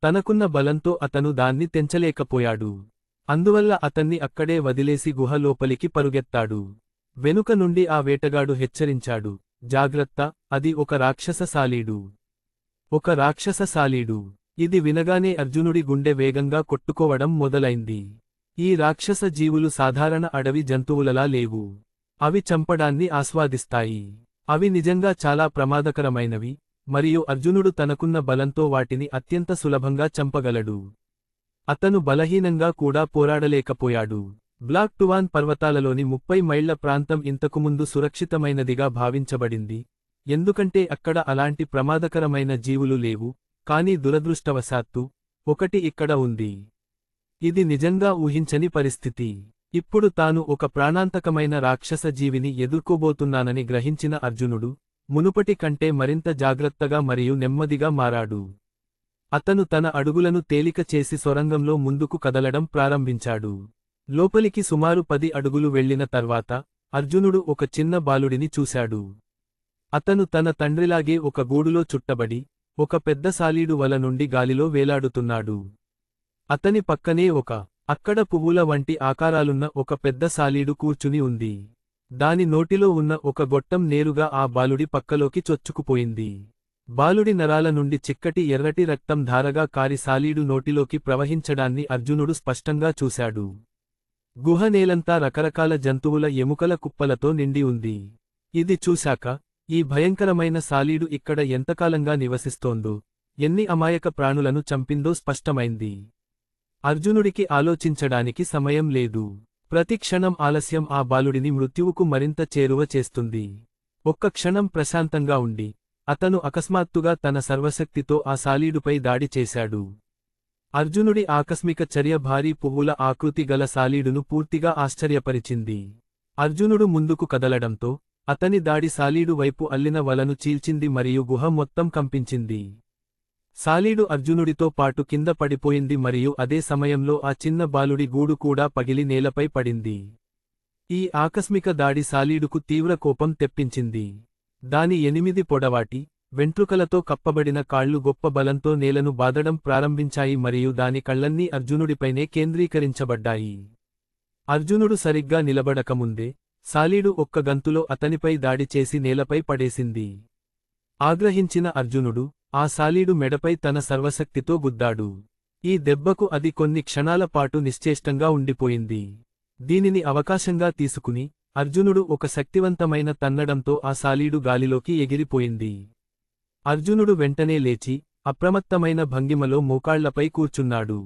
తనకున్న బలంతో అతను దాన్ని తెంచలేకపోయాడు. అందువల్ల అతన్ని అక్కడే వదిలేసి గుహ లోపలికి పరుగెత్తాడు. వెనుక నుండి ఆ వేటగాడు హెచ్చరించాడు, జాగ్రత్త, అది ఒక రాక్షస సాలీడు. ఒక రాక్షస సాలీడు. ఇది వినగానే అర్జునుడి గుండె వేగంగా కొట్టుకోవడం మొదలైంది. ఈ రాక్షస జీవులు సాధారణ అడవి జంతువులలా లేవు. అవి చంపడాన్ని ఆస్వాదిస్తాయి. అవి నిజంగా చాలా ప్రమాదకరమైనవి, మరియు అర్జునుడు తనకున్న బలంతో వాటిని అత్యంత సులభంగా చంపగలడు. అతను బలహీనంగా కూడా పోరాడలేకపోయాడు. బ్లాక్ టువాన్ పర్వతాలలోని 30 మైళ్ల ప్రాంతం ఇంతకుముందు సురక్షితమైనదిగా భావించబడింది, ఎందుకంటే అక్కడ అలాంటి ప్రమాదకరమైన జీవులు లేవు. కానీ దురదృష్టవశాత్తు ఒకటి ఇక్కడ ఉంది. ఇది నిజంగా ఊహించని పరిస్థితి. ఇప్పుడు తాను ఒక ప్రాణాంతకమైన రాక్షస జీవిని ఎదుర్కోబోతున్నానని గ్రహించిన అర్జునుడు మునుపటి కంటే మరింత జాగ్రత్తగా మరియు నెమ్మదిగా మారాడు. అతను తన అడుగులను తేలిక చేసి సొరంగంలో ముందుకు కదలడం ప్రారంభించాడు. లోపలికి సుమారు 10 అడుగులు వెళ్ళిన తర్వాత అర్జునుడు ఒక చిన్న బాలుడిని చూశాడు. అతను తన తండ్రిలాగే ఒక గూడులో చుట్టబడి ఒక పెద్ద సాలీడు వల నుండి గాలిలో వేలాడుతున్నాడు. అతని పక్కనే అక్కడ పువ్వుల వంటి ఆకారాలున్న ఒక పెద్ద సాలీడు కూర్చుని ఉంది. దాని నోటిలో ఉన్న ఒక గొట్టం నేరుగా ఆ బాలుడి పక్కలోకి చొచ్చుకుపోయింది. బాలుడి నరాల నుండి చిక్కటి ఎర్రటి రక్తం ధారగా కారి సాలీడు నోటిలోకి ప్రవహించడాన్ని అర్జునుడు స్పష్టంగా చూశాడు. గుహ నేలంతా రకరకాల జంతువుల ఎముకల కుప్పలతో నిండి ఉంది. ఇది చూశాక ఈ భయంకరమైన సాలీడు ఇక్కడ ఎంతకాలంగా నివసిస్తోందో, ఎన్ని అమాయక ప్రాణులను చంపిందో స్పష్టమైంది. అర్జునుడికి ఆలోచించడానికి సమయం లేదు. ప్రతి క్షణం ఆలస్యం ఆ బాలుడిని మృత్యువుకు మరింత చేరువ చేస్తుంది. ఒక్క క్షణం ప్రశాంతంగా ఉండి అతను అకస్మాత్తుగా తన సర్వశక్తితో ఆ సాలీడుపై దాడి చేశాడు. అర్జునుడి ఆకస్మిక చర్య భారీ పువ్వుల ఆకృతి గల సాలీడును పూర్తిగా ఆశ్చర్యపరిచింది. అర్జునుడు ముందుకు కదలడంతో అతని దాడి సాలీడు వైపు అల్లిన వలను చీల్చింది మరియు గుహ మొత్తం కంపించింది. సాలీడు అర్జునుడితో పాటు కింద పడిపోయింది మరియు అదే సమయంలో ఆ చిన్న బాలుడి గూడు కూడా పగిలి నేలపై పడింది. ఈ ఆకస్మిక దాడి సాలీడుకు తీవ్ర కోపం తెప్పించింది. దాని 8 పొడవాటి, వెంట్రుకలతో కప్పబడిన కాళ్లు గొప్ప బలంతో నేలను బాదడం ప్రారంభించాయి మరియు దాని కళ్లన్నీ అర్జునుడిపైనే కేంద్రీకరించబడ్డాయి. అర్జునుడు సరిగ్గా నిలబడకముందే సాలీడు ఒక్క గంతులో అతనిపై దాడి చేసి నేలపై పడేసింది. ఆగ్రహించిన అర్జునుడు ఆ సాలీడు మెడపై తన సర్వశక్తితో గుద్దాడు. ఈ దెబ్బకు అది కొన్ని క్షణాల పాటు నిశ్చేష్టంగా ఉండిపోయింది. దీనిని అవకాశంగా తీసుకుని అర్జునుడు ఒక శక్తివంతమైన తన్నడంతో ఆ సాలీడు గాలిలోకి ఎగిరిపోయింది. అర్జునుడు వెంటనే లేచి అప్రమత్తమైన భంగిమలో మోకాళ్లపై కూర్చున్నాడు.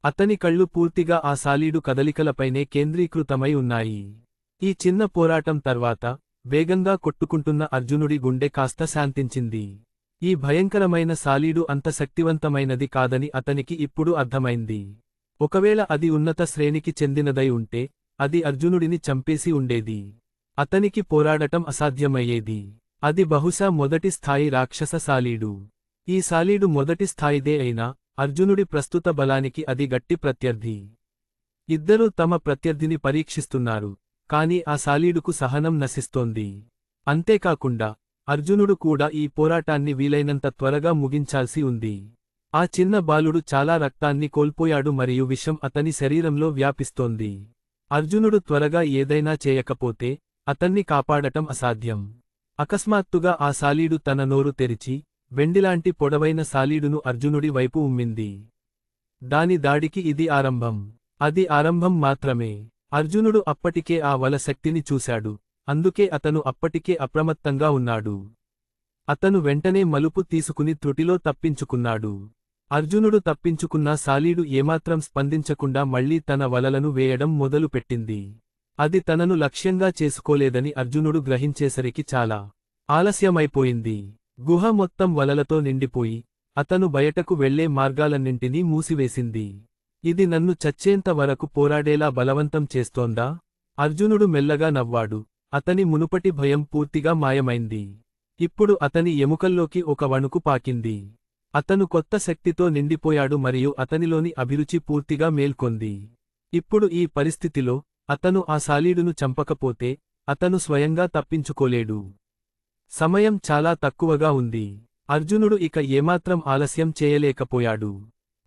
అతని కళ్ళు పూర్తిగా ఆ సాలీడు కదలికలపైనే కేంద్రీకృతమై ఉన్నాయి. ఈ చిన్న పోరాటం తర్వాత వేగంగా కొట్టుకుంటున్న అర్జునుడి గుండె కాస్త శాంతించింది. ఈ భయంకరమైన సాలీడు అంత శక్తివంతమైనది కాదని అతనికి ఇప్పుడు అర్థమైంది. ఒకవేళ అది ఉన్నత శ్రేణికి చెందినదై ఉంటే అది అర్జునుడిని చంపేసి ఉండేది. అతనికి పోరాడటం అసాధ్యమయ్యేది. అది బహుశా మొదటి స్థాయి రాక్షస సాలీడు. ఈ సాలీడు మొదటి స్థాయిదే అయినా అర్జునుడి ప్రస్తుత బలానికి అది గట్టి ప్రత్యర్థి. ఇద్దరూ తమ ప్రత్యర్థిని పరీక్షిస్తున్నారు, కాని ఆ సాలీడుకు సహనం నశిస్తోంది. అంతేకాకుండా అర్జునుడు కూడా ఈ పోరాటాన్ని వీలైనంత త్వరగా ముగించాల్సి ఉంది. ఆ చిన్న బాలుడు చాలా రక్తాన్ని కోల్పోయాడు మరియు విషం అతని శరీరంలో వ్యాపిస్తోంది. అర్జునుడు త్వరగా ఏదైనా చేయకపోతే అతన్ని కాపాడటం అసాధ్యం. అకస్మాత్తుగా ఆ సాలీడు తన నోరు తెరిచి వెండిలాంటి పొడవైన సాలీడును అర్జునుడి వైపు ఉమ్మింది. దాని దాడికి ఇది ఆరంభం. అది ఆరంభం మాత్రమే. అర్జునుడు అప్పటికే ఆ వల శక్తిని చూశాడు, అందుకే అతను అప్పటికే అప్రమత్తంగా ఉన్నాడు. అతను వెంటనే మలుపు తీసుకుని త్రుటిలో తప్పించుకున్నాడు. అర్జునుడు తప్పించుకున్నా సాలీడు ఏమాత్రం స్పందించకుండా మళ్లీ తన వలలను వేయడం మొదలుపెట్టింది. అది తనను లక్ష్యంగా చేసుకోలేదని అర్జునుడు గ్రహించేసరికి చాలా ఆలస్యమైపోయింది. గుహ మొత్తం వలలతో నిండిపోయి అతను బయటకు వెళ్లే మార్గాలన్నింటినీ మూసివేసింది. ఇది నన్ను చచ్చేంత వరకు పోరాడేలా బలవంతం చేస్తోందా? అర్జునుడు మెల్లగా నవ్వాడు. అతని మునుపటి భయం పూర్తిగా మాయమైంది. ఇప్పుడు అతని ఎముకల్లోకి ఒక వణుకు పాకింది. అతను కొత్త శక్తితో నిండిపోయాడు మరియు అతనిలోని అభిరుచి పూర్తిగా మేల్కొంది. ఇప్పుడు ఈ పరిస్థితిలో అతను ఆ సాలీడును చంపకపోతే అతను స్వయంగా తప్పించుకోలేడు. సమయం చాలా తక్కువగా ఉంది. అర్జునుడు ఇక ఏమాత్రం ఆలస్యం చేయలేకపోయాడు.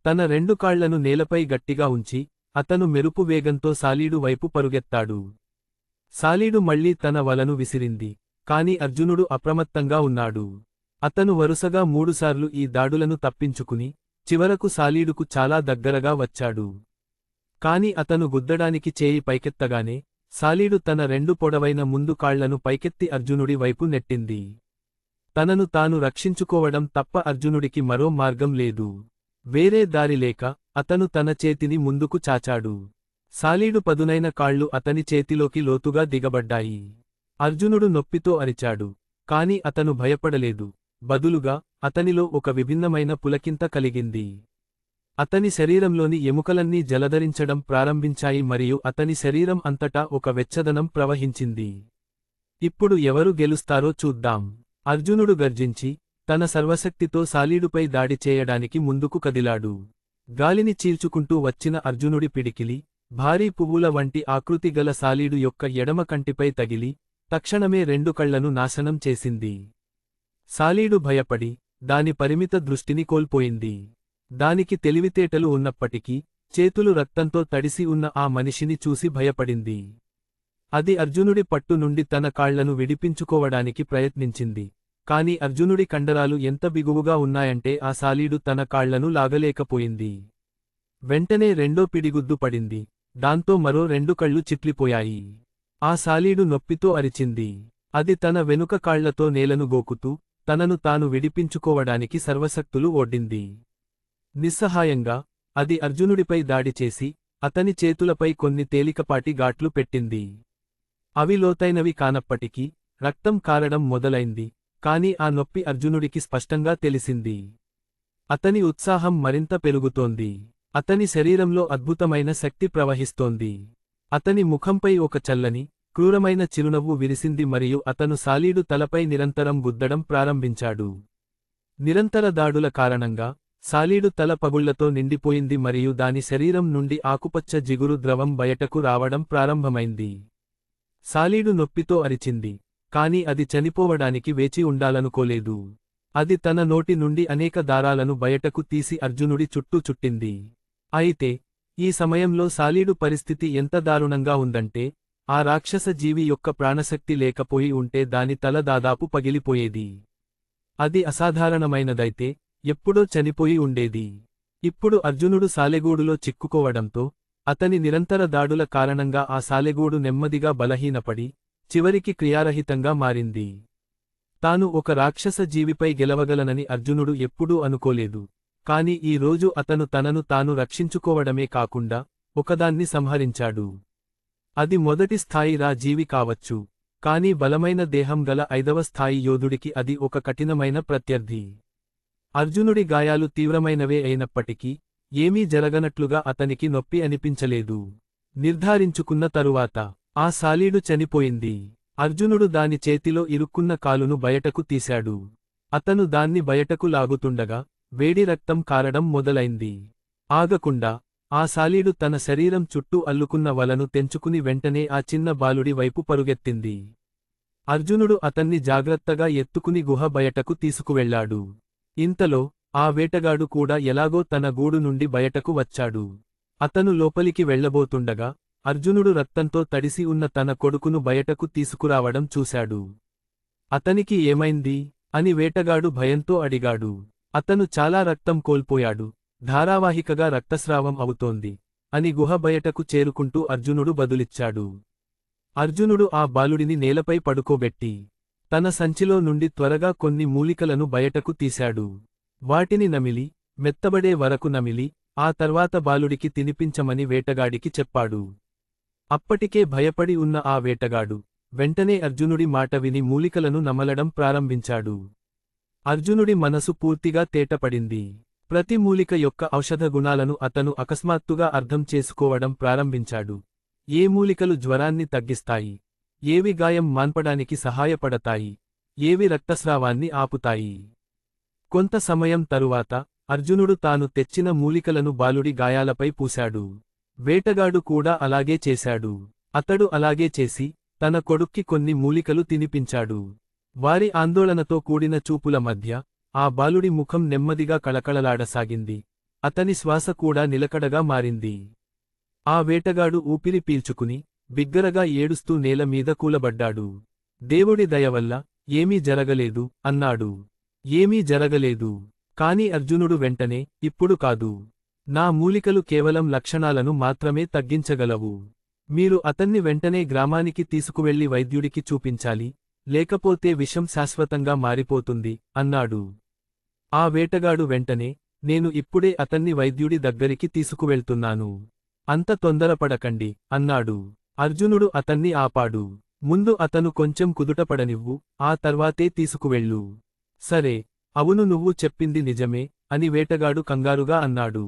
తన 2 కాళ్లను నేలపై గట్టిగా ఉంచి అతను మెరుపు వేగంతో సాలీడు వైపు పరుగెత్తాడు. సాలీడు మళ్లీ తన వలను విసిరింది, కాని అర్జునుడు అప్రమత్తంగా ఉన్నాడు. అతను వరుసగా 3 సార్లు ఈ దాడులను తప్పించుకుని చివరకు సాలీడుకు చాలా దగ్గరగా వచ్చాడు. కాని అతను గుద్దడానికి చేయి పైకెత్తగానే సాలీడు తన 2 పొడవైన ముందు కాళ్లను పైకెత్తి అర్జునుడి వైపు నెట్టింది. తనను తాను రక్షించుకోవడం తప్ప అర్జునుడికి మరో మార్గం లేదు. వేరే దారి లేక అతను తన చేతిని ముందుకు చాచాడు. సాలీడు పదునైన కాళ్లు అతని చేతిలోకి లోతుగా దిగబడ్డాయి. అర్జునుడు నొప్పితో అరిచాడు, కాని అతను భయపడలేదు. బదులుగా అతనిలో ఒక విభిన్నమైన పులకింత కలిగింది. అతని శరీరంలోని ఎముకలన్నీ జలధరించడం ప్రారంభించాయి మరియు అతని శరీరం అంతటా ఒక వెచ్చదనం ప్రవహించింది. ఇప్పుడు ఎవరు గెలుస్తారో చూద్దాం. అర్జునుడు గర్జించి తన సర్వశక్తితో సాలీడుపై దాడి చేయడానికి ముందుకు కదిలాడు. గాలిని చీల్చుకుంటూ వచ్చిన అర్జునుడి పిడికిలి భారీ పువ్వుల వంటి ఆకృతి గల సాలీడు యొక్క ఎడమ కంటిపై తగిలి తక్షణమే 2 కళ్లను నాశనం చేసింది. సాలీడు భయపడి దాని పరిమిత దృష్టిని కోల్పోయింది. దానికి తెలివితేటలు ఉన్నప్పటికీ చేతులు రక్తంతో తడిసి ఉన్న ఆ మనిషిని చూసి భయపడింది. అది అర్జునుడి పట్టు నుండి తన కాళ్లను విడిపించుకోవడానికి ప్రయత్నించింది. కాని అర్జునుడి కండరాలు ఎంత బిగువుగా ఉన్నాయంటే ఆ సాలీడు తన కాళ్లను లాగలేకపోయింది. వెంటనే రెండో పిడిగుద్దు పడింది. దాంతో మరో 2 కళ్ళు చిట్లిపోయాయి. ఆ సాలీడు నొప్పితో అరిచింది. అది తన వెనుక కాళ్లతో నేలను గోకుతూ తనను తాను విడిపించుకోవడానికి సర్వశక్తులు ఒడ్డింది. నిస్సహాయంగా అది అర్జునుడిపై దాడి చేసి అతని చేతులపై కొన్ని తేలికపాటి ఘాట్లు పెట్టింది. అవి లోతైనవి కానప్పటికీ రక్తం కారడం మొదలైంది. కాని ఆ నొప్పి అర్జునుడికి స్పష్టంగా తెలిసింది. అతని ఉత్సాహం మరింత పెరుగుతోంది. అతని శరీరంలో అద్భుతమైన శక్తి ప్రవహిస్తోంది. అతని ముఖంపై ఒక చల్లని, క్రూరమైన చిరునవ్వు విరిసింది మరియు అతను సాలీడు తలపై నిరంతరం గుద్దడం ప్రారంభించాడు. నిరంతర దాడుల కారణంగా సాలీడు తల పగుళ్లతో నిండిపోయింది మరియు దాని శరీరం నుండి ఆకుపచ్చ జిగురు ద్రవం బయటకు రావడం ప్రారంభమైంది. సాలీడు నొప్పితో అరిచింది. కాని అది చనిపోవడానికి వేచి ఉండాలనుకోలేదు. అది తన నోటి నుండి అనేక దారాలను బయటకు తీసి అర్జునుడి చుట్టూ చుట్టింది. అయితే ఈ సమయంలో సాలీడు పరిస్థితి ఎంత దారుణంగా ఉందంటే ఆ రాక్షస జీవి యొక్క ప్రాణశక్తి లేకపోయి ఉంటే దాని తల దాదాపు పగిలిపోయేది. అది అసాధారణమైనదైతే ఎప్పుడో చనిపోయి ఉండేది. ఇప్పుడు అర్జునుడు సాలెగూడులో చిక్కుకోవడంతో అతని నిరంతర దాడుల కారణంగా ఆ సాలెగూడు నెమ్మదిగా బలహీనపడి చివరికి క్రియారహితంగా మారింది. తాను ఒక రాక్షస జీవిపై గెలవగలనని అర్జునుడు ఎప్పుడూ అనుకోలేదు. కాని ఈ రోజు అతను తనను తాను రక్షించుకోవడమే కాకుండా ఒకదాన్ని సంహరించాడు. అది మొదటి స్థాయి రా జీవి కావచ్చు. కాని బలమైన దేహం గల 5వ స్థాయి యోధుడికి అది ఒక కఠినమైన ప్రత్యర్థి. అర్జునుడి గాయాలు తీవ్రమైనవే అయినప్పటికీ ఏమీ జరగనట్లుగా అతనికి నొప్పి అనిపించలేదు. నిర్ధారించుకున్న తరువాత ఆ సాలీడు చనిపోయింది. అర్జునుడు దాని చేతిలో ఇరుక్కున్న కాలును బయటకు తీశాడు. అతను దాన్ని బయటకు లాగుతుండగా వేడి రక్తం కారడం మొదలైంది. ఆగకుండా ఆ సాలీడు తన శరీరం చుట్టూ అల్లుకున్న వలను తెంచుకుని వెంటనే ఆ చిన్న బాలుడి వైపు పరుగెత్తింది. అర్జునుడు అతన్ని జాగ్రత్తగా ఎత్తుకుని గుహ బయటకు తీసుకువెళ్లాడు. ఇంతలో ఆ వేటగాడు కూడా ఎలాగో తన గూడు నుండి బయటకు వచ్చాడు. అతను లోపలికి వెళ్లబోతుండగా అర్జునుడు రక్తంతో తడిసి ఉన్న తన కొడుకును బయటకు తీసుకురావడం చూశాడు. అతనికి ఏమైంది అని వేటగాడు భయంతో అడిగాడు. అతను చాలా రక్తం కోల్పోయాడు, ధారావాహికగా రక్తస్రావం అవుతోంది అని గుహ బయటకు చేరుకుంటూ అర్జునుడు బదులిచ్చాడు. అర్జునుడు ఆ బాలుడిని నేలపై పడుకోబెట్టి తన సంచిలో నుండి త్వరగా కొన్ని మూలికలను బయటకు తీశాడు. వాటిని నమిలి మెత్తబడే వరకు నమిలి ఆ తర్వాత బాలుడికి తినిపించమని వేటగాడికి చెప్పాడు. అప్పటికే భయపడి ఉన్న ఆ వేటగాడు వెంటనే అర్జునుడి మాట విని మూలికలను నమలడం ప్రారంభించాడు. అర్జునుడి మనసు పూర్తిగా తేటపడింది. ప్రతి మూలిక యొక్క ఔషధ గుణాలను అతను అకస్మాత్తుగా అర్థం చేసుకోవడం ప్రారంభించాడు. ఏ మూలికలు జ్వరాన్ని తగ్గిస్తాయి, ఏవి గాయం మాన్పడానికి సహాయపడతాయి, ఏవి రక్తస్రావాన్ని ఆపుతాయి. కొంత సమయం తరువాత అర్జునుడు తాను తెచ్చిన మూలికలను బాలుడి గాయాలపై పూశాడు. వేటగాడు కూడా అలాగే చేశాడు. అతడు అలాగే చేసి తన కొడుక్కి కొన్ని మూలికలు తినిపించాడు. వారి ఆందోళనతో కూడిన చూపుల మధ్య ఆ బాలుడి ముఖం నెమ్మదిగా కళకళలాడసాగింది. అతని శ్వాస కూడా నిలకడగా మారింది. ఆ వేటగాడు ఊపిరి పీల్చుకుని బిగ్గరగా ఏడుస్తూ నేల మీద కూలబడ్డాడు. దేవుడి దయవల్ల ఏమీ జరగలేదు అన్నాడు. ఏమీ జరగలేదు. కాని అర్జునుడు వెంటనే, ఇప్పుడు కాదు. నా మూలికలు కేవలం లక్షణాలను మాత్రమే తగ్గించగలవు. మీరు అతన్ని వెంటనే గ్రామానికి తీసుకువెళ్లి వైద్యుడికి చూపించాలి, లేకపోతే విషం శాశ్వతంగా మారిపోతుంది అన్నాడు. ఆ వేటగాడు వెంటనే, నేను ఇప్పుడే అతన్ని వైద్యుడి దగ్గరికి తీసుకువెళ్తున్నాను. అంత తొందరపడకండి అన్నాడు. అర్జునుడు అతన్ని ఆపాడు. ముందు అతను కొంచెం కుదుటపడనివ్వు, ఆ తర్వాతే తీసుకువెళ్ళు. సరే, అవును, నువ్వు చెప్పింది నిజమే అని వేటగాడు కంగారుగా అన్నాడు.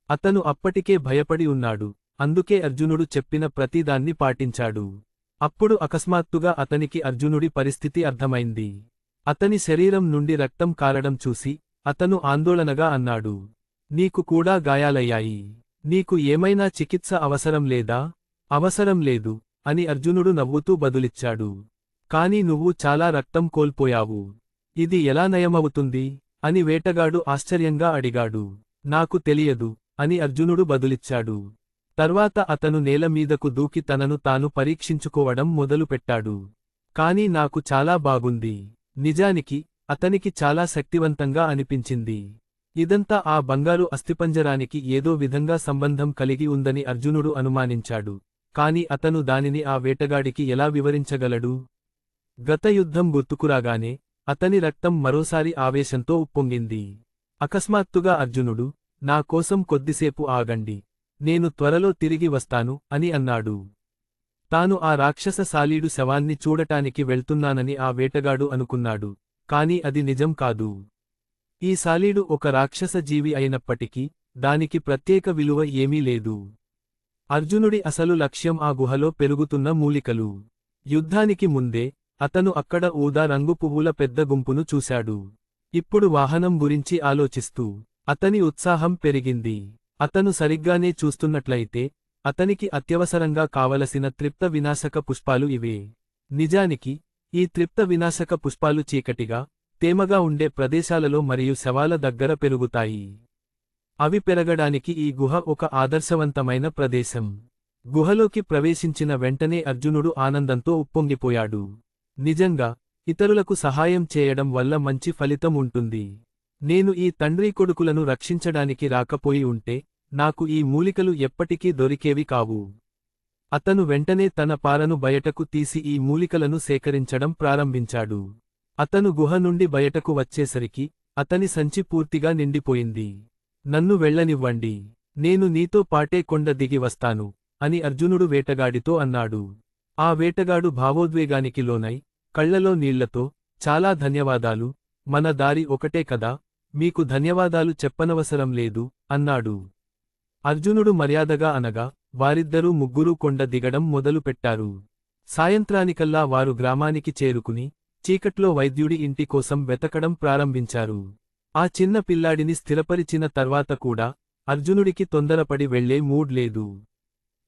అతను అప్పటికే భయపడి ఉన్నాడు, అందుకే అర్జునుడు చెప్పిన ప్రతిదాన్ని పాటించాడు. అప్పుడు అకస్మాత్తుగా అతనికి అర్జునుడి పరిస్థితి అర్థమైంది. అతని శరీరం నుండి రక్తం కారడం చూసి అతను ఆందోళనగా అన్నాడు, నీకు కూడా గాయాలయ్యాయి. నీకు ఏమైనా చికిత్స అవసరం లేదా? అవసరం లేదు, అని అర్జునుడు నవ్వుతూ బదులిచ్చాడు. కాని నువ్వు చాలా రక్తం కోల్పోయావు. ఇది ఎలా నయమవుతుంది? అని వేటగాడు ఆశ్చర్యంగా అడిగాడు. నాకు తెలియదు, అని అర్జునుడు బదులిచ్చాడు. తర్వాత అతను నేలమీదకు దూకి తనను తాను పరీక్షించుకోవడం మొదలుపెట్టాడు. కాని నాకు చాలా బాగుంది. నిజానికి, అతనికి చాలా శక్తివంతంగా అనిపించింది. ఇదంతా ఆ బంగారు అస్థిపంజరానికి ఏదో విధంగా సంబంధం కలిగి ఉందని అర్జునుడు అనుమానించాడు. కాని అతను దానిని ఆ వేటగాడికి ఎలా వివరించగలడు? గత యుద్ధం గుర్తుకురాగానే అతని రక్తం మరోసారి ఆవేశంతో ఉప్పొంగింది. అకస్మాత్తుగా అర్జునుడు, నా కోసం కొద్దిసేపు ఆగండి, నేను త్వరలో తిరిగి వస్తాను అని అన్నాడు. తాను ఆ రాక్షస సాలీడు శవాన్ని చూడటానికి వెళ్తున్నానని ఆ వేటగాడు అనుకున్నాడు. కాని అది నిజం కాదు. ఈ సాలీడు ఒక రాక్షస జీవి అయినప్పటికీ దానికి ప్రత్యేక విలువ ఏమీ లేదు. అర్జునుడి అసలు లక్ష్యం ఆ గుహలో పెరుగుతున్న మూలికలు. యుద్ధానికి ముందే అతను అక్కడ ఊదా రంగు పువ్వుల పెద్ద గుంపును చూశాడు. ఇప్పుడు వాహనం గురించి ఆలోచిస్తూ అతని ఉత్సాహం పెరిగింది. అతను సరిగ్గానే చూస్తున్నట్లయితే అతనికి అత్యవసరంగా కావలసిన త్రిప్త వినాశక పుష్పాలు ఇవే. నిజానికి, ఈ త్రిప్త వినాశక పుష్పాలు చీకటిగా, తేమగా ఉండే ప్రదేశాలలో మరియు శవాల దగ్గర పెరుగుతాయి. అవి పెరగడానికి ఈ గుహ ఒక ఆదర్శవంతమైన ప్రదేశం. గుహలోకి ప్రవేశించిన వెంటనే అర్జునుడు ఆనందంతో ఉప్పొంగిపోయాడు. నిజంగా, ఇతరులకు సహాయం చేయడం వల్ల మంచి ఫలితం ఉంటుంది. నేను ఈ తండ్రి కొడుకులను రక్షించడానికి రాకపోయి ఉంటే నాకు ఈ మూలికలు ఎప్పటికీ దొరికేవి కావు. అతను వెంటనే తన పారను బయటకు తీసి ఈ మూలికలను సేకరించడం ప్రారంభించాడు. అతను గుహ నుండి బయటకు వచ్చేసరికి అతని సంచి పూర్తిగా నిండిపోయింది. నన్ను వెళ్ళనివ్వండి, నేను నీతో పాటే కొండ దిగి వస్తాను, అని అర్జునుడు వేటగాడితో అన్నాడు. ఆ వేటగాడు భావోద్వేగానికి లోనై, కళ్లలో నీళ్లతో, చాలా ధన్యవాదాలు, మన దారి ఒకటే కదా, మీకు ధన్యవాదాలు చెప్పనవసరం లేదు, అన్నాడు. అర్జునుడు మర్యాదగా అనగా వారిద్దరూ ముగ్గురూ కొండ దిగడం మొదలుపెట్టారు. సాయంత్రానికల్లా వారు గ్రామానికి చేరుకుని చీకట్లో వైద్యుడి ఇంటి కోసం వెతకడం ప్రారంభించారు. ఆ చిన్న పిల్లాడిని స్థిరపరిచిన తర్వాత కూడా అర్జునుడికి తొందరపడి వెళ్లే మూడ్ లేదు.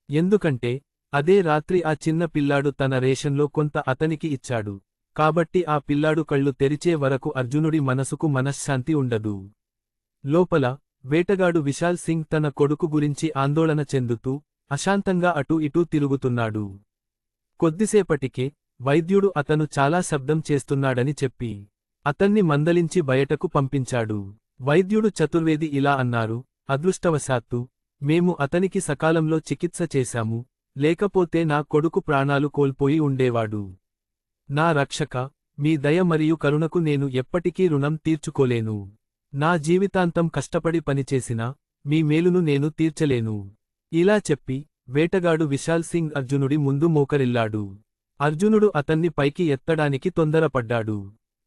ఎందుకంటే అదే రాత్రి ఆ చిన్న పిల్లాడు తన రేషన్లో కొంత అతనికి ఇచ్చాడు. కాబట్టి ఆ పిల్లాడు కళ్ళు తెరిచే వరకు అర్జునుడి మనసుకు మనశ్శాంతి ఉండదు. లోపల వేటగాడు విశాల్ సింగ్ తన కొడుకు గురించి ఆందోళన చెందుతూ అశాంతంగా అటూ ఇటూ తిరుగుతున్నాడు. కొద్దిసేపటికే వైద్యుడు అతను చాలా శబ్దం చేస్తున్నాడని చెప్పి అతన్ని మందలించి బయటకు పంపించాడు. వైద్యుడు చతుర్వేది ఇలా అన్నారు, అదృష్టవశాత్తు మేము అతనికి సకాలంలో చికిత్స చేశాము, లేకపోతే నా కొడుకు ప్రాణాలు కోల్పోయి ఉండేవాడు. నా రక్షక, మీ దయ మరియు కరుణకు నేను ఎప్పటికీ రుణం తీర్చుకోలేను. నా జీవితాంతం కష్టపడి పనిచేసినా మీ మేలును నేను తీర్చలేను. ఇలా చెప్పి వేటగాడు విశాల్ సింగ్ అర్జునుడి ముందు మోకరిల్లాడు. అర్జునుడు అతన్ని పైకి ఎత్తడానికి తొందరపడ్డాడు.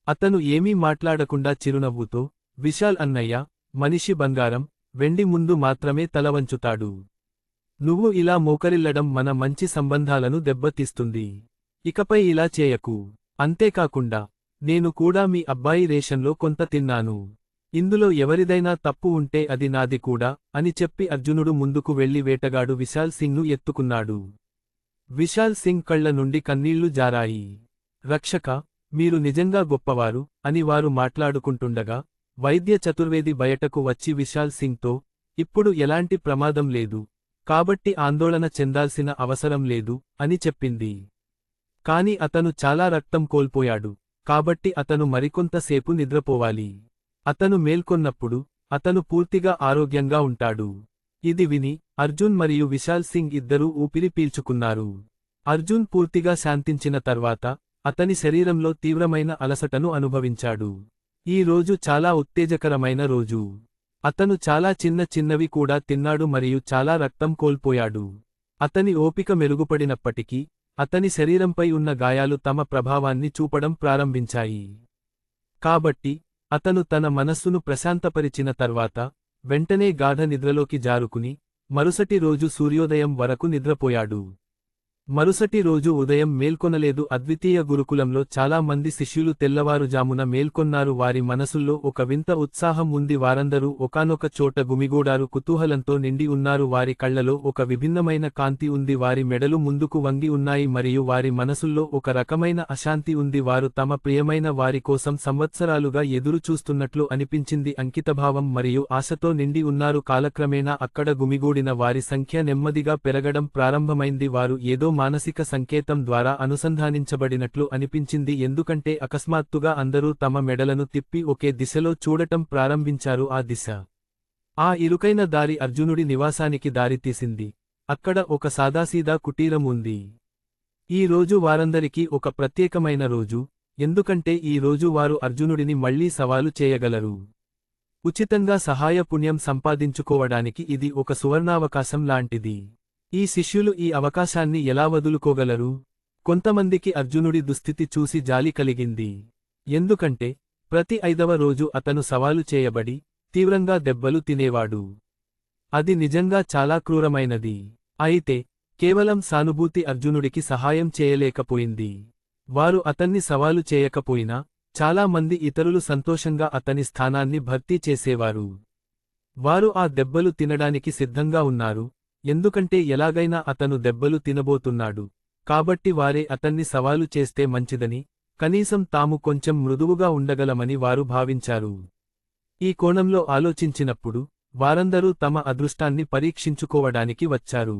అతను ఏమీ మాట్లాడకుండా చిరునవ్వుతో, విశాల్ అన్నయ్య, మనిషి బంగారం, వెండి ముందు మాత్రమే తలవంచుతాడు. నువ్వు ఇలా మోకరిల్లడం మన మంచి సంబంధాలను దెబ్బతీస్తుంది. ఇకపై ఇలా చేయకు. అంతేకాకుండా నేను కూడా మీ అబ్బాయి రేషన్లో కొంత తిన్నాను. ఇందులో ఎవరిదైనా తప్పు ఉంటే అది నాది కూడా, అని చెప్పి అర్జునుడు ముందుకు వెళ్లి వేటగాడు విశాల్ సింగ్ను ఎత్తుకున్నాడు. విశాల్ సింగ్ కళ్ల నుండి కన్నీళ్లు జారాయి. రక్షక, మీరు నిజంగా గొప్పవారు, అని వారు మాట్లాడుకుంటుండగా వైద్య చతుర్వేది బయటకు వచ్చి విశాల్ సింగ్తో, ఇప్పుడు ఎలాంటి ప్రమాదం లేదు, కాబట్టి ఆందోళన చెందాల్సిన అవసరం లేదు, అని చెప్పింది. కాని అతను చాలా రక్తం కోల్పోయాడు, కాబట్టి అతను మరికొంతసేపు నిద్రపోవాలి. అతను మేల్కొన్నప్పుడు అతను పూర్తిగా ఆరోగ్యంగా ఉంటాడు. ఇది విని అర్జున్ మరియు విశాల్ సింగ్ ఇద్దరూ ఊపిరి పీల్చుకున్నారు. అర్జున్ పూర్తిగా శాంతించిన తర్వాత అతని శరీరంలో తీవ్రమైన అలసటను అనుభవించాడు. ఈ రోజు చాలా ఉత్తేజకరమైన రోజు. అతను చాలా చిన్నవి కూడా తిన్నాడు మరియు చాలా రక్తం కోల్పోయాడు. అతని ఓపిక మెరుగుపడినప్పటికీ అతని శరీరంపై ఉన్న గాయాలు తమ ప్రభావాన్ని చూపడం ప్రారంభించాయి. కాబట్టి అతను తన మనస్సును ప్రశాంతపరిచిన తర్వాత వెంటనే గాఢ నిద్రలోకి జారుకుని మరుసటి రోజు సూర్యోదయం వరకు నిద్రపోయాడు. మరుసటి రోజు ఉదయం మేల్కొనలేదు. అద్వితీయ గురుకులంలో చాలా మంది శిష్యులు తెల్లవారుజామున మేల్కొన్నారు. వారి మనసుల్లో ఒక వింత ఉత్సాహం ఉంది. వారందరూ ఒకానొక చోట గుమిగూడారు. కుతూహలంతో నిండి ఉన్నారు. వారి కళ్లలో ఒక విభిన్నమైన కాంతి ఉంది. వారి మెడలు ముందుకు వంగి ఉన్నాయి మరియు వారి మనసుల్లో ఒక రకమైన అశాంతి ఉంది. వారు తమ ప్రియమైన వారి కోసం సంవత్సరాలుగా ఎదురు చూస్తున్నట్లు అనిపించింది. అంకితభావం మరియు ఆశతో నిండి ఉన్నారు. కాలక్రమేణా అక్కడ గుమిగూడిన వారి సంఖ్య నెమ్మదిగా పెరగడం ప్రారంభమైంది. వారు ఏదో మానసిక సంకేతం ద్వారా అనుసంధానించబడినట్లు అనిపించింది. ఎందుకంటే అకస్మాత్తుగా అందరూ తమ మెడలను తిప్పి ఒకే దిశలో చూడటం ప్రారంభించారు. ఆ దిశ, ఆ ఇరుకైన దారి అర్జునుడి నివాసానికి దారితీసింది. అక్కడ ఒక సాదాసీదా కుటీరం ఉంది. ఈ రోజు వారందరికీ ఒక ప్రత్యేకమైన రోజు, ఎందుకంటే ఈ రోజు వారు అర్జునుడిని మళ్లీ సవాలు చేయగలరు. ఉచితంగా సహాయ పుణ్యం సంపాదించుకోవడానికి ఇది ఒక సువర్ణావకాశం లాంటిది. ఈ శిష్యులు ఈ అవకాశాన్ని ఎలా వదులుకోగలరు? కొంతమందికి అర్జునుడి దుస్థితి చూసి జాలి కలిగింది. ఎందుకంటే ప్రతి 5వ రోజు అతను సవాలు చేయబడి తీవ్రంగా దెబ్బలు తినేవాడు. అది నిజంగా చాలా క్రూరమైనది. అయితే కేవలం సానుభూతి అర్జునుడికి సహాయం చేయలేకపోయింది. వారు అతన్ని సవాలు చేయకపోయినా చాలా మంది ఇతరులు సంతోషంగా అతని స్థానాన్ని భర్తీ చేసేవారు. వారు ఆ దెబ్బలు తినడానికి సిద్ధంగా ఉన్నారు, ఎందుకంటే ఎలాగైనా అతను దెబ్బలు తినబోతున్నాడు. కాబట్టి వారే అతన్ని సవాలు చేస్తే మంచిదని, కనీసం తాము కొంచెం మృదువుగా ఉండగలమని వారు భావించారు. ఈ కోణంలో ఆలోచించినప్పుడు వారందరూ తమ అదృష్టాన్ని పరీక్షించుకోవడానికి వచ్చారు.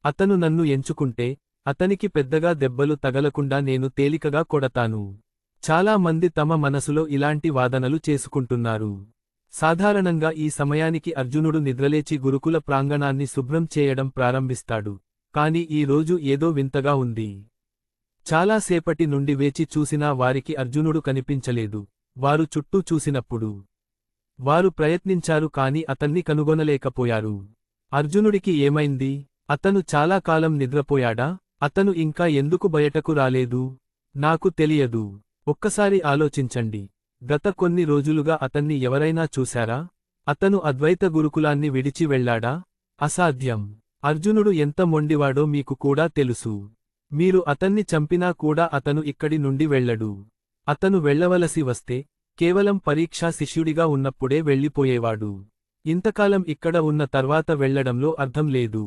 అతను నన్ను ఎంచుకుంటే అతనికి పెద్దగా దెబ్బలు తగలకుండా నేను తేలికగా కొడతాను. చాలా మంది తమ మనసులో ఇలాంటి వాదనలు చేసుకుంటున్నారు. సాధారణంగా ఈ సమయానికి అర్జునుడు నిద్రలేచి గురుకుల ప్రాంగణాన్ని శుభ్రం చేయడం ప్రారంభిస్తాడు. కాని ఈ రోజు ఏదో వింతగా ఉంది. చాలాసేపటి నుండి వేచి చూసినా వారికి అర్జునుడు కనిపించలేదు. వారు చుట్టూ చూసినప్పుడు వారు ప్రయత్నించారు కాని అతన్ని కనుగొనలేకపోయారు. అర్జునుడికి ఏమైంది? అతను చాలా కాలం నిద్రపోయాడా? అతను ఇంకా ఎందుకు బయటకు రాలేదు? నాకు తెలియదు. ఒక్కసారి ఆలోచించండి. గత కొన్ని రోజులుగా అతన్ని ఎవరైనా చూశారా? అతను అద్వైత గురుకులాన్ని విడిచి వెళ్లాడా? అసాధ్యం. అర్జునుడు ఎంత మొండివాడో మీకు కూడా తెలుసు. మీరు అతన్ని చంపినా కూడా అతను ఇక్కడి నుండి వెళ్ళడు. అతను వెళ్ళవలసి వస్తే కేవలం పరీక్షా శిష్యుడిగా ఉన్నప్పుడే వెళ్ళిపోయేవాడు. ఇంతకాలం ఇక్కడ ఉన్న తర్వాత వెళ్లడంలో అర్థం లేదు.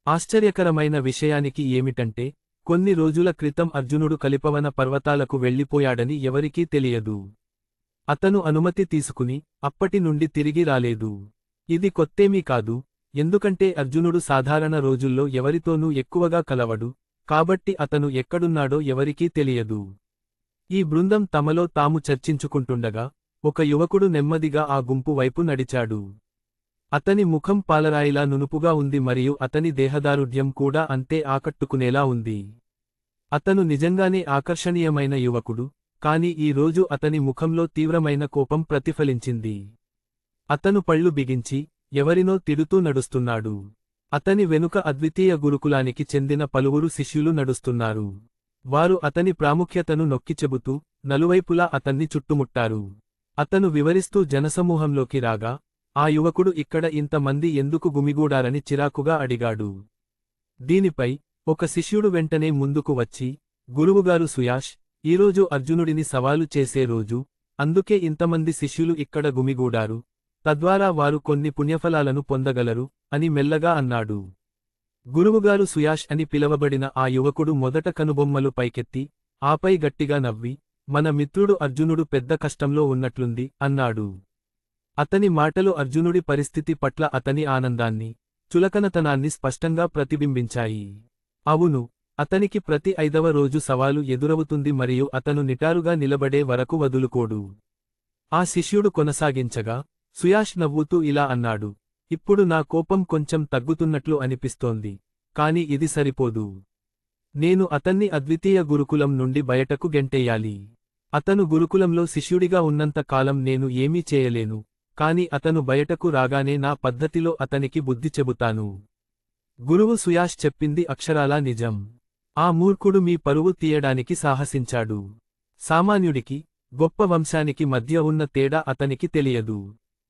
ఆశ్చర్యకరమైన విషయానికి ఏమిటంటే కొన్ని రోజుల క్రితం అర్జునుడు కలిపవన పర్వతాలకు వెళ్ళిపోయాడని ఎవరికీ తెలియదు. అతను అనుమతి తీసుకుని అప్పటి నుండి తిరిగి రాలేదు. ఇది కొత్తేమీ కాదు, ఎందుకంటే అర్జునుడు సాధారణ రోజుల్లో ఎవరితోనూ ఎక్కువగా కలవడు, కాబట్టి అతను ఎక్కడున్నాడో ఎవరికీ తెలియదు. ఈ బృందం తమలో తాము చర్చించుకుంటుండగా ఒక యువకుడు నెమ్మదిగా ఆ గుంపు వైపు నడిచాడు. అతని ముఖం పాలరాయిలా నునుపుగా ఉంది మరియు అతని దేహదారుఢ్యం కూడా అంతే ఆకట్టుకునేలా ఉంది. అతను నిజంగానే ఆకర్షణీయమైన యువకుడు, కాని ఈ రోజు అతని ముఖంలో తీవ్రమైన కోపం ప్రతిఫలించింది. అతను పళ్ళు బిగించి ఎవరినో తిడుతూ నడుస్తున్నాడు. అతని వెనుక అద్వితీయ గురుకులానికి చెందిన పలువురు శిష్యులు నడుస్తున్నారు. వారు అతని ప్రాముఖ్యతను నొక్కిచెబుతూ నలువైపులా అతన్ని చుట్టుముట్టారు. అతను వివరిస్తూ జనసమూహంలోకి రాగా ఆ యువకుడు ఇక్కడ ఇంతమంది ఎందుకు గుమిగూడారని చిరాకుగా అడిగాడు. దీనిపై ఒక శిష్యుడు వెంటనే ముందుకు వచ్చి, గురువుగారు సుయాష్, ఈరోజు అర్జునుడిని సవాలు చేసే రోజు, అందుకే ఇంతమంది శిష్యులు ఇక్కడ గుమిగూడారు, తద్వారా వారు కొన్ని పుణ్యఫలాలను పొందగలరు అని మెల్లగా అన్నాడు. గురువుగారు సుయాష్ అని పిలవబడిన ఆ యువకుడు మొదట కనుబొమ్మలు పైకెత్తి ఆపై గట్టిగా నవ్వి, మన మిత్రుడు అర్జునుడు పెద్ద కష్టంలో ఉన్నట్లుంది అన్నాడు. అతని మాటలు అర్జునుడి పరిస్థితి పట్ల అతని ఆనందాన్ని, చులకనతనాన్ని స్పష్టంగా ప్రతిబింబించాయి. అవును, అతనికి ప్రతి 5వ రోజు సవాలు ఎదురవుతుంది మరియు అతను నిటారుగా నిలబడే వరకు వదులుకోడు. ఆ శిష్యుడు కొనసాగించగా సుయాష్ నవ్వుతూ ఇలా అన్నాడు, ఇప్పుడు నా కోపం కొంచెం తగ్గుతున్నట్లు అనిపిస్తోంది, కాని ఇది సరిపోదు. నేను అతన్ని అద్వితీయ గురుకులం నుండి బయటకు గెంటేయాలి. అతను గురుకులంలో శిష్యుడిగా ఉన్నంత కాలం నేను ఏమీ చేయలేను, కాని అతను బయటకు రాగానే నా పద్ధతిలో అతనికి బుద్ధి చెబుతాను. గురువు సుయాష్ చెప్పింది అక్షరాలా నిజం. ఆ మూర్ఖుడు మీ పరువు తీయడానికి సాహసించాడు. సామాన్యుడికి, గొప్ప వంశానికి మధ్య ఉన్న తేడా అతనికి తెలియదు.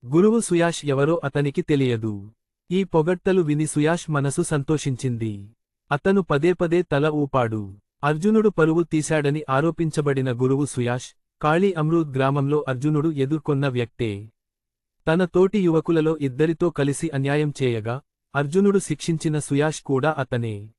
గురువు సుయాష్ ఎవరో అతనికి తెలియదు. ఈ పొగడ్తలు విని సుయాష్ మనసు సంతోషించింది. అతను పదే పదే తల ఊపాడు. అర్జునుడు పరువు తీశాడని ఆరోపించబడిన గురువు సుయాష్, కాళీ అమ్రూద్ గ్రామంలో అర్జునుడు ఎదుర్కొన్న వ్యక్తే. తన తోటి యువకులలో ఇద్దరితో కలిసి అన్యాయం చేయగా, అర్జునుడు శిక్షించిన సుయాష్ కూడా అతనే.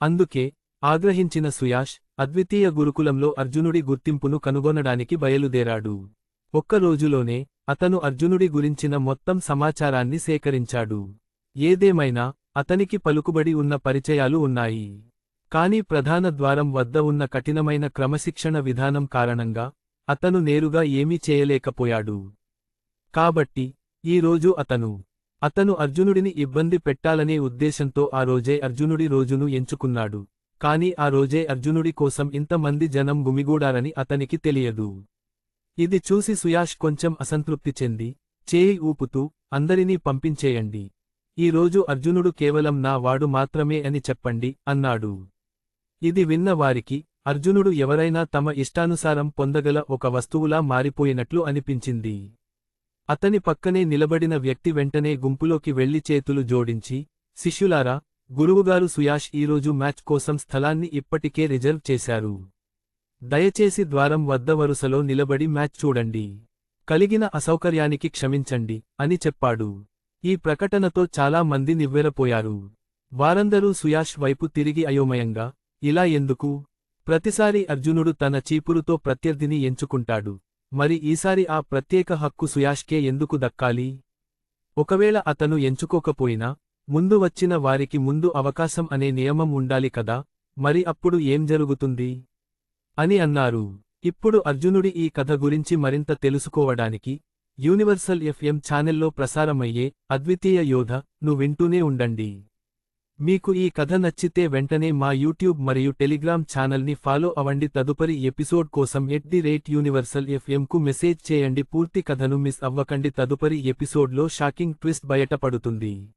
అందుకే, ఆగ్రహించిన సుయాష్, అద్వితీయ గురుకులంలో అర్జునుడి గుర్తింపును కనుగొనడానికి బయలుదేరాడు. ఒక్క రోజులోనే, అతను అర్జునుడి గురించిన మొత్తం సమాచారాన్ని సేకరించాడు. ఏదేమైనా, అతనికి పలుకుబడి ఉన్న పరిచయాలు ఉన్నాయి. కాని ప్రధాన ద్వారం వద్ద ఉన్న కఠినమైన క్రమశిక్షణ విధానం కారణంగా, అతను నేరుగా ఏమీ చేయలేకపోయాడు. కాబట్టి, ఈ రోజు అతను అర్జునుడిని ఇబ్బంది పెట్టాలనే ఉద్దేశంతో ఆ రోజే అర్జునుడి రోజును ఎంచుకున్నాడు. కాని ఆ రోజే అర్జునుడి కోసం ఇంతమంది జనం గుమిగూడారని అతనికి తెలియదు. ఇది చూసి సుయాష్ కొంచెం అసంతృప్తి చెంది, చేయి ఊపుతూ, అందరినీ పంపించేయండి. ఈ రోజు అర్జునుడు కేవలం నా వాడు మాత్రమే అని చెప్పండి, అన్నాడు. ఇది విన్న వారికి, అర్జునుడు ఎవరైనా తమ ఇష్టానుసారం పొందగల ఒక వస్తువులా మారిపోయినట్లు అనిపించింది. అతని పక్కనే నిలబడిన వ్యక్తి వెంటనే గుంపులోకి వెళ్లి చేతులు జోడించి, శిష్యులారా, గురువుగారు సుయాష్ ఈరోజు మ్యాచ్ కోసం స్థలాన్ని ఇప్పటికే రిజర్వ్ చేశారు. దయచేసి ద్వారం వద్ద వరుసలో నిలబడి మ్యాచ్ చూడండి. కలిగిన అసౌకర్యానికి క్షమించండి, అని చెప్పాడు. ఈ ప్రకటనతో చాలా మంది నివ్వెరపోయారు. వారందరూ సుయాష్ వైపు తిరిగి అయోమయంగా, ఇలా ఎందుకు? ప్రతిసారి అర్జునుడు తన చీపురుతో ప్రత్యర్థిని ఎంచుకుంటాడు. మరి ఈసారి ఆ ప్రత్యేక హక్కు సుయాష్కే ఎందుకు దక్కాలి? ఒకవేళ అతను ఎంచుకోకపోయినా, ముందు వచ్చిన వారికి ముందు అవకాశం అనే నియమం ఉండాలి కదా, మరి అప్పుడు ఏం జరుగుతుంది? అని అన్నారు. ఇప్పుడు అర్జునుడి ఈ కథ గురించి మరింత తెలుసుకోవడానికి, యూనివర్సల్ ఎఫ్ఎం ఛానెల్లో ప్రసారమయ్యే అద్వితీయ యోధ ను వింటూనే ఉండండి. మీకు ఈ కథ నచ్చితే వెంటనే మా యూట్యూబ్ మరియు టెలిగ్రామ్ ఛానల్ని ఫాలో అవ్వండి. తదుపరి ఎపిసోడ్ కోసం @universal FM కు మెసేజ్ చేయండి. పూర్తి కథను మిస్ అవ్వకండి. తదుపరి ఎపిసోడ్లో షాకింగ్ ట్విస్ట్ బయటపడుతుంది.